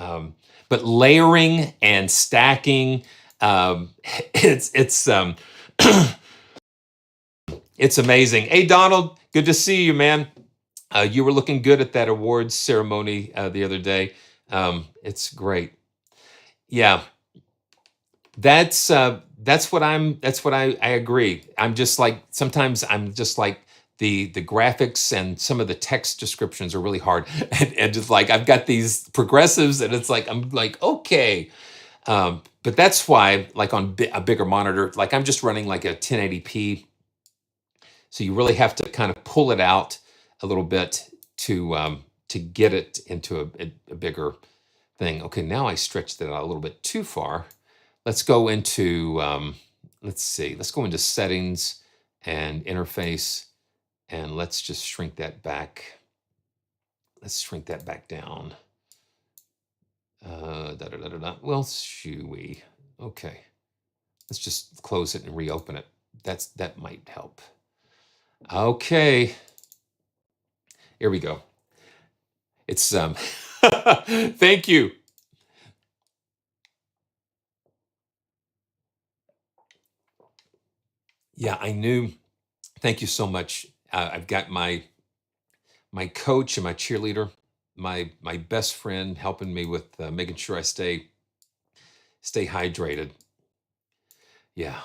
but layering and stacking, it's it's amazing. Hey, Donald, good to see you, man. You were looking good at that awards ceremony the other day. It's great. Yeah, that's what I agree. I'm just like, sometimes I'm just like, the graphics and some of the text descriptions are really hard. And just like, I've got these progressives and it's like, I'm like, okay. But that's why, like on a bigger monitor, like I'm just running like a 1080p. So you really have to kind of pull it out a little bit to get it into a bigger thing. Okay, now I stretched it out a little bit too far. Let's go into, let's go into settings and interface. And let's just shrink that back. Let's shrink that back down. Well, shoo-wee. Okay. Let's just close it and reopen it. That might help. Okay. Here we go. It's thank you. Yeah, I knew. Thank you so much. I've got my coach and my cheerleader, my best friend, helping me with making sure I stay hydrated. Yeah,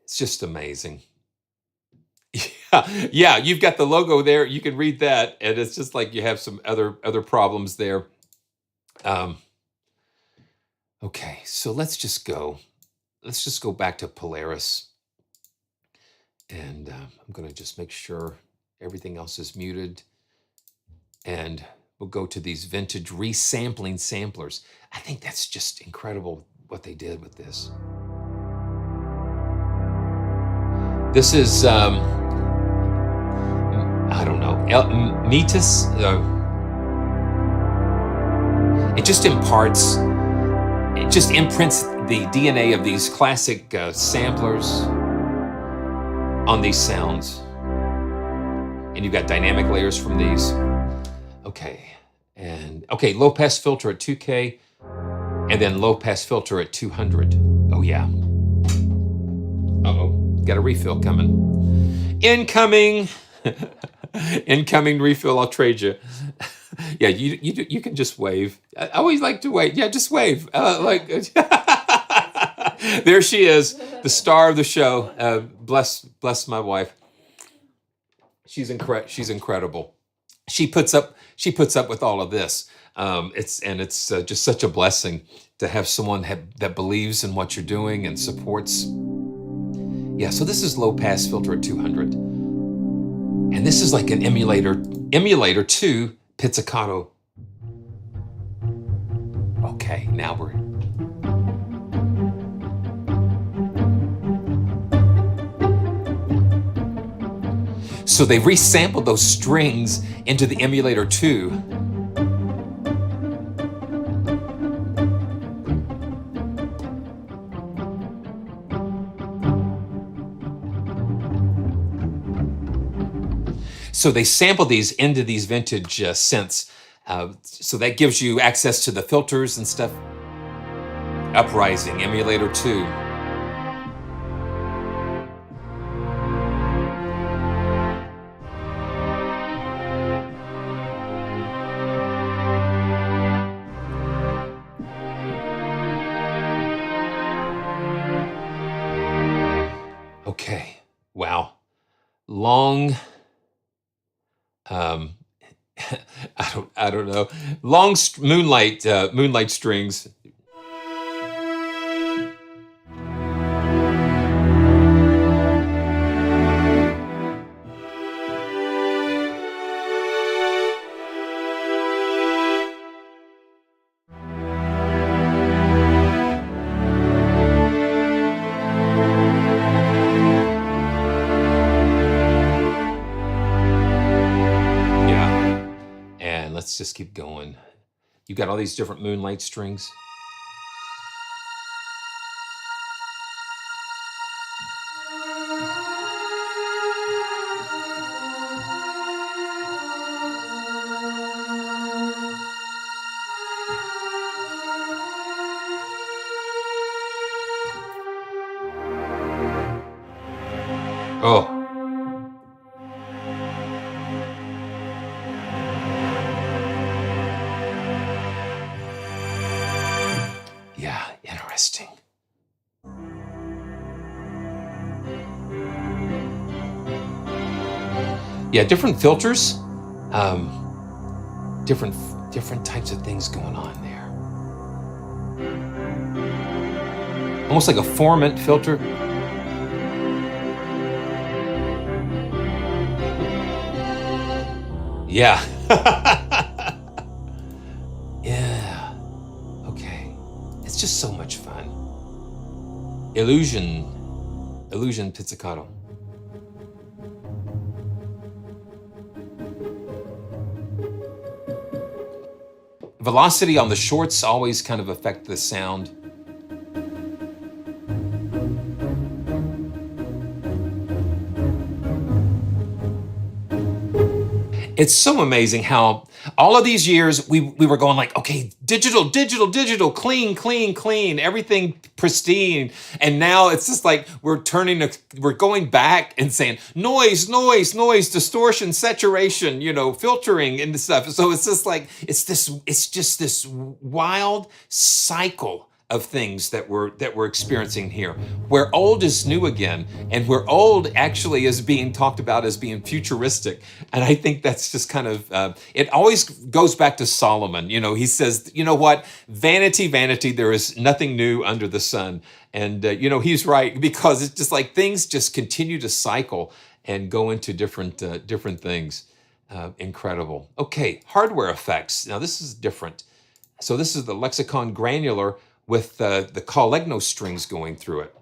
it's just amazing. Yeah, you've got the logo there. You can read that, and it's just like you have some other problems there. Okay, so let's just go back to Polaris. And I'm going to just make sure everything else is muted. And we'll go to these vintage resampling samplers. I think that's just incredible what they did with this. This is, I don't know, Metis. It just imprints the DNA of these classic samplers on these sounds. And you've got dynamic layers from these. Okay, low pass filter at 2K, and then low pass filter at 200. Oh yeah. Uh-oh, got a refill coming. Incoming! Incoming refill, I'll trade you. Yeah, you can just wave. I always like to wave. Yeah, just wave. There she is, the star of the show. Bless my wife. She's incredible. She puts up with all of this. It's just such a blessing to have someone that believes in what you're doing and supports. Yeah, so this is low pass filter at 200. And this is like an emulator to pizzicato. Okay, now we're... So they resampled those strings into the emulator too. So they sample these into these vintage synths. So that gives you access to the filters and stuff. Uprising, emulator 2. Okay, wow. Long, I don't know. Long moonlight strings. Let's just keep going. You got all these different moonlight strings. Oh. Yeah, interesting. Yeah, different filters, different types of things going on there. Almost like a formant filter. Yeah. Yeah. Okay. It's just so much fun. Illusion pizzicato. Velocity on the shorts always kind of affect the sound. It's so amazing how all of these years we were going like, okay, digital, clean, everything pristine. And now it's just like we're going back and saying noise, distortion, saturation, filtering and stuff. So it's just like, it's just this wild cycle of things that we're experiencing here, where old is new again, and where old actually is being talked about as being futuristic. And I think that's just kind of, it always goes back to Solomon. He says, you know what, vanity, there is nothing new under the sun. And he's right, because it's just like things just continue to cycle and go into different things. Incredible. Okay, hardware effects. Now this is different. So this is the Lexicon Granular with the Collegno strings going through it.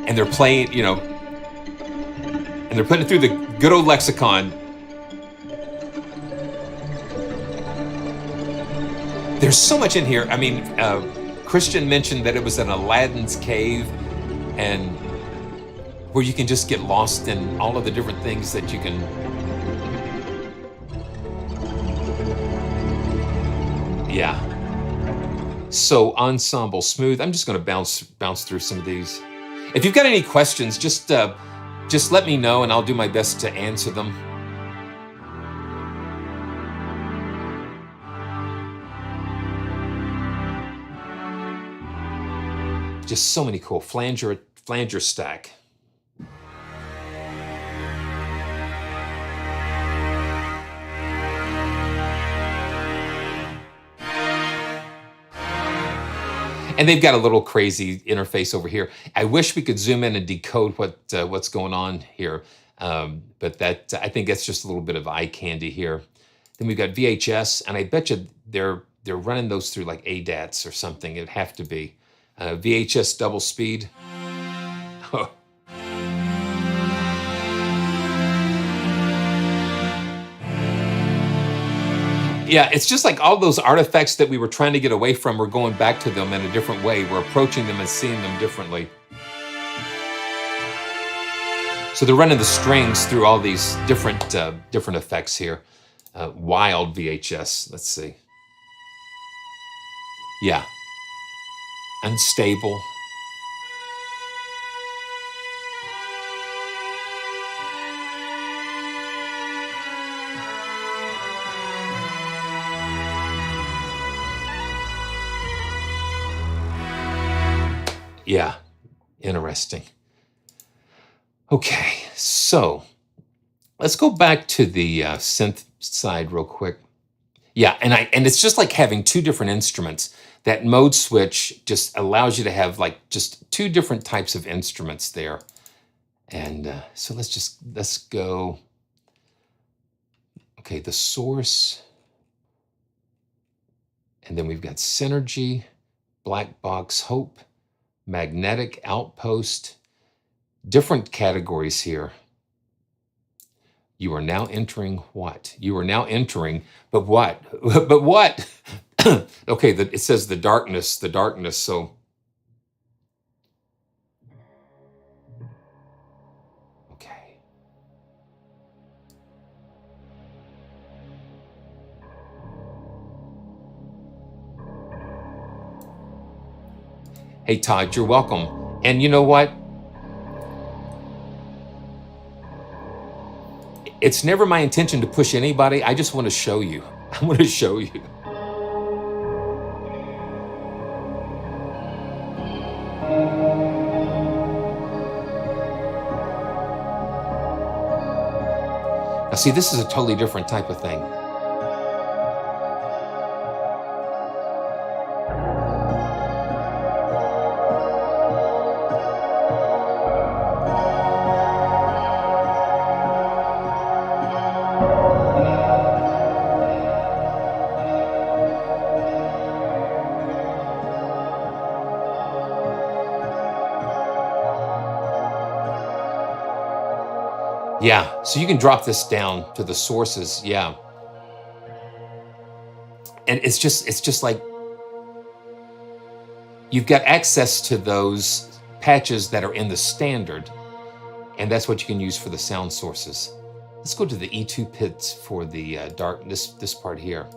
And they're playing, and they're putting it through the good old Lexicon. There's so much in here. I mean, Christian mentioned that it was an Aladdin's cave, and where you can just get lost in all of the different things that you can. Yeah. So ensemble smooth. I'm just going to bounce through some of these. If you've got any questions, just let me know and I'll do my best to answer them. Just so many cool flanger stack. And they've got a little crazy interface over here. I wish we could zoom in and decode what's going on here. But that, I think that's just a little bit of eye candy here. Then we've got VHS, and I bet you they're running those through like ADATs or something. It'd have to be. VHS double speed. Oh. Yeah, it's just like all those artifacts that we were trying to get away from, we're going back to them in a different way. We're approaching them and seeing them differently. So they're running the strings through all these different effects here. Wild VHS, let's see. Yeah. Unstable. Yeah, interesting. Okay, so let's go back to the synth side real quick. Yeah, and it's just like having two different instruments. That mode switch just allows you to have like just two different types of instruments there. And so let's go. Okay, the source. And then we've got Synergy, Black Box Hope, Magnetic Outpost, different categories here. You are now entering what? You are now entering, but what? But what? Okay, it says the darkness, so. Okay. Hey, Todd, you're welcome. And you know what? It's never my intention to push anybody. I just want to show you. I want to show you. Now, see, this is a totally different type of thing. Yeah, so you can drop this down to the sources, yeah. And it's just like you've got access to those patches that are in the standard, and that's what you can use for the sound sources. Let's go to the E2 pits for the dark, this part here.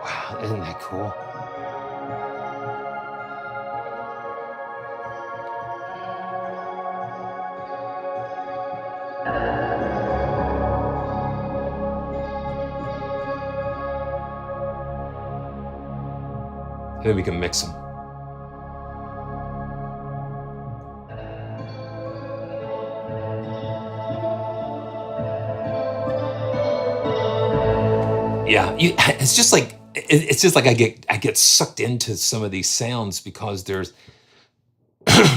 Wow, isn't that cool? And then we can mix them. Yeah, it's just like I get sucked into some of these sounds because there's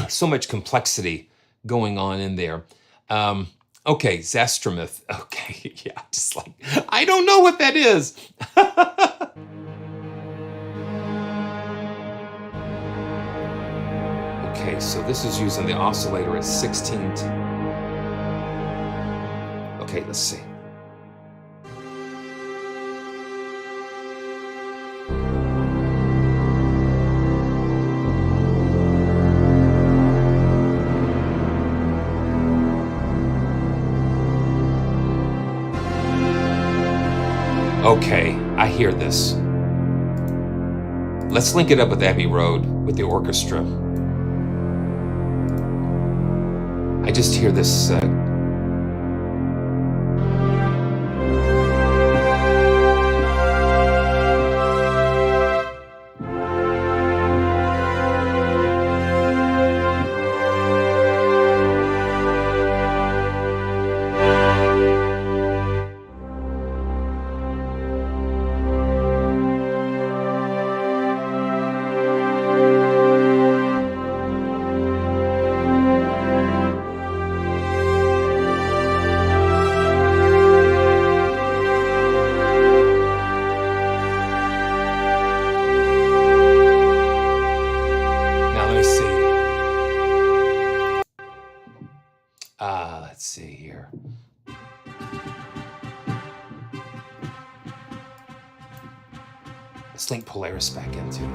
so much complexity going on in there. Okay, Zastromyth. Okay, yeah, just like I don't know what that is. Okay, so this is using the oscillator at 16th. Okay, let's see. Okay, I hear this. Let's link it up with Abbey Road, with the orchestra. I just hear this. Let's see here. Let's link Polaris back into it.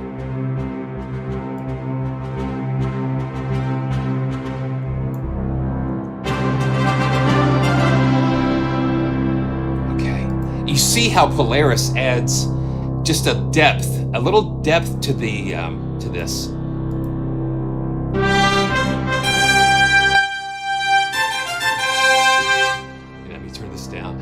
Okay. You see how Polaris adds just a little depth to the to this. Let me turn this down.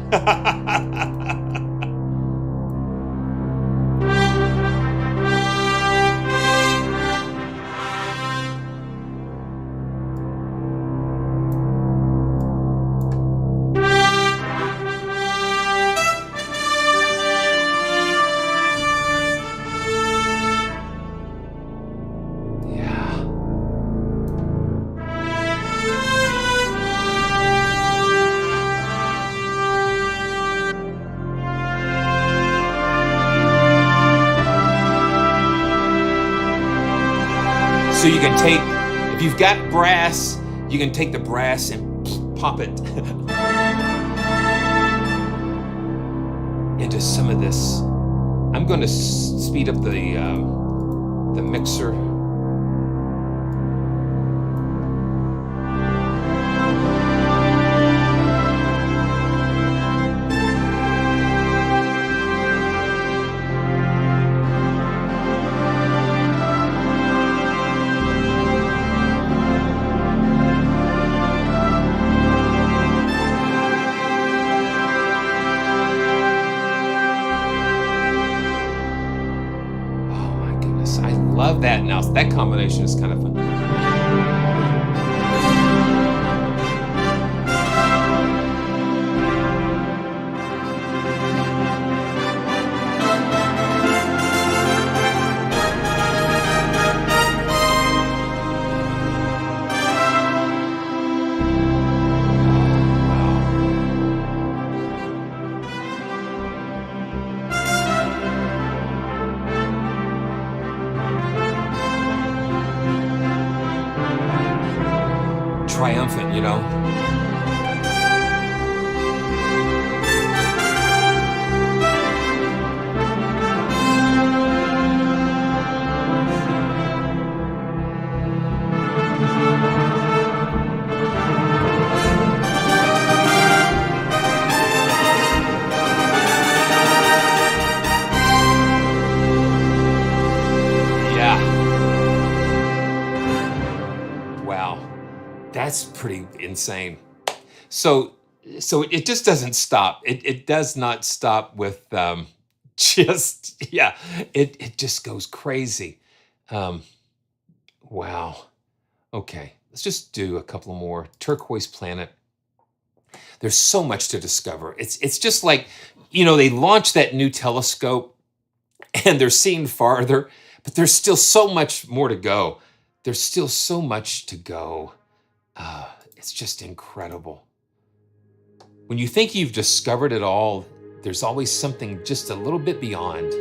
So you can take, if you've got brass, you can take the brass and pop it into some of this. I'm going to speed up the mixer. Love that now. That combination is kind of fun. Triumphant, you know. Yeah. Wow. That's pretty insane. So it just doesn't stop. It does not stop with it just goes crazy. Wow. Okay, let's just do a couple more. Turquoise Planet. There's so much to discover. It's just like, you know, they launched that new telescope and they're seeing farther, but there's still so much more to go. There's still so much to go. It's just incredible. When you think you've discovered it all, there's always something just a little bit beyond.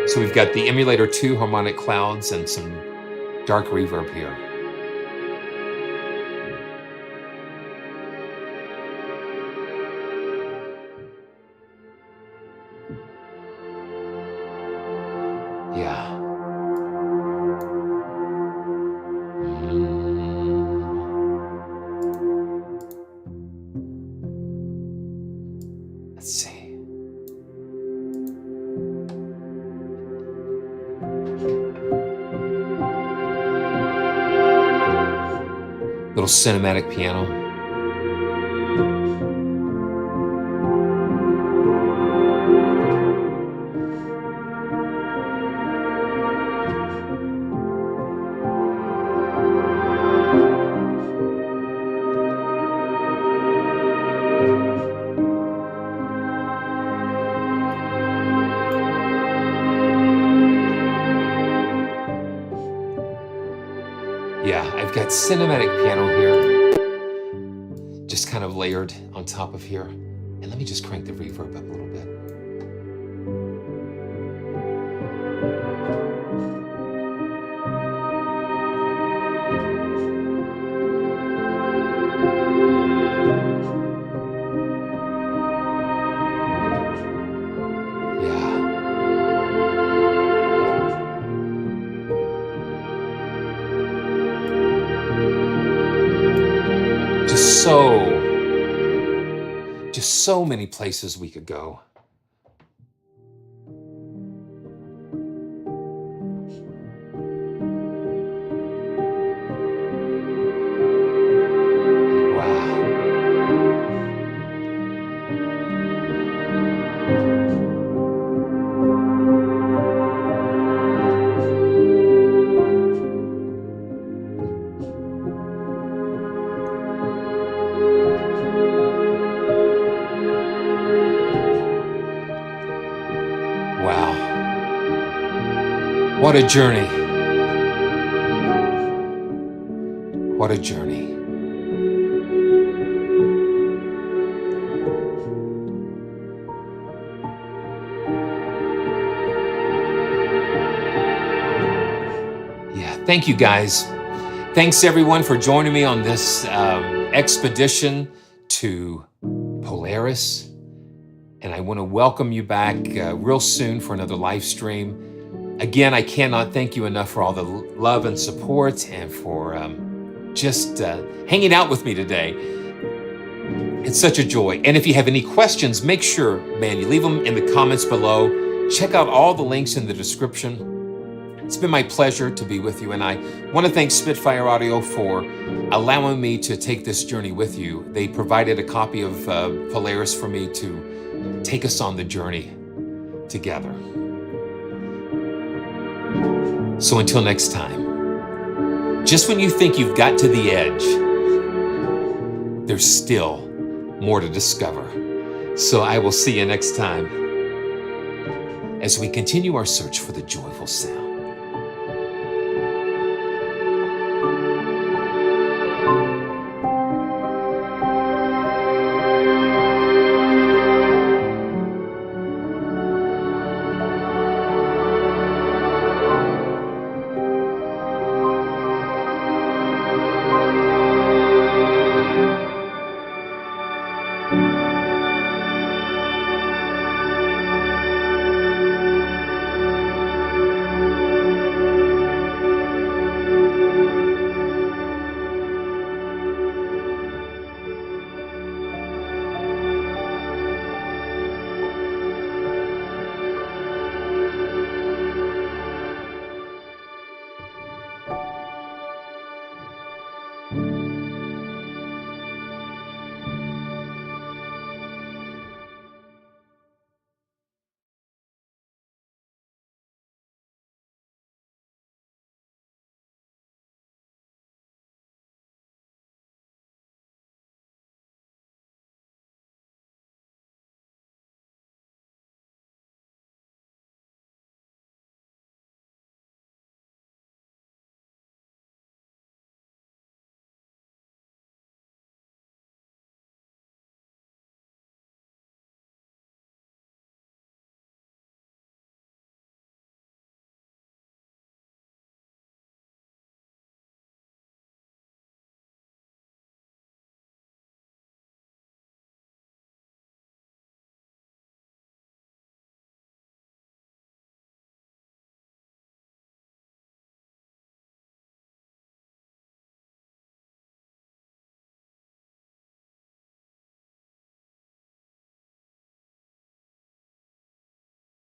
So we've got the Emulator 2 harmonic clouds and some dark reverb here. Little cinematic piano. Yeah, I've got cinematic piano here, just kind of layered on top of here. And let me just crank the reverb up a little bit. Just so many places we could go. What a journey. What a journey. Yeah, thank you guys. Thanks everyone for joining me on this expedition to Polaris. And I want to welcome you back real soon for another live stream. Again, I cannot thank you enough for all the love and support and for just hanging out with me today. It's such a joy. And if you have any questions, make sure, man, you leave them in the comments below. Check out all the links in the description. It's been my pleasure to be with you. And I want to thank Spitfire Audio for allowing me to take this journey with you. They provided a copy of Polaris for me to take us on the journey together. So until next time, just when you think you've got to the edge, there's still more to discover. So I will see you next time as we continue our search for the joyful sound.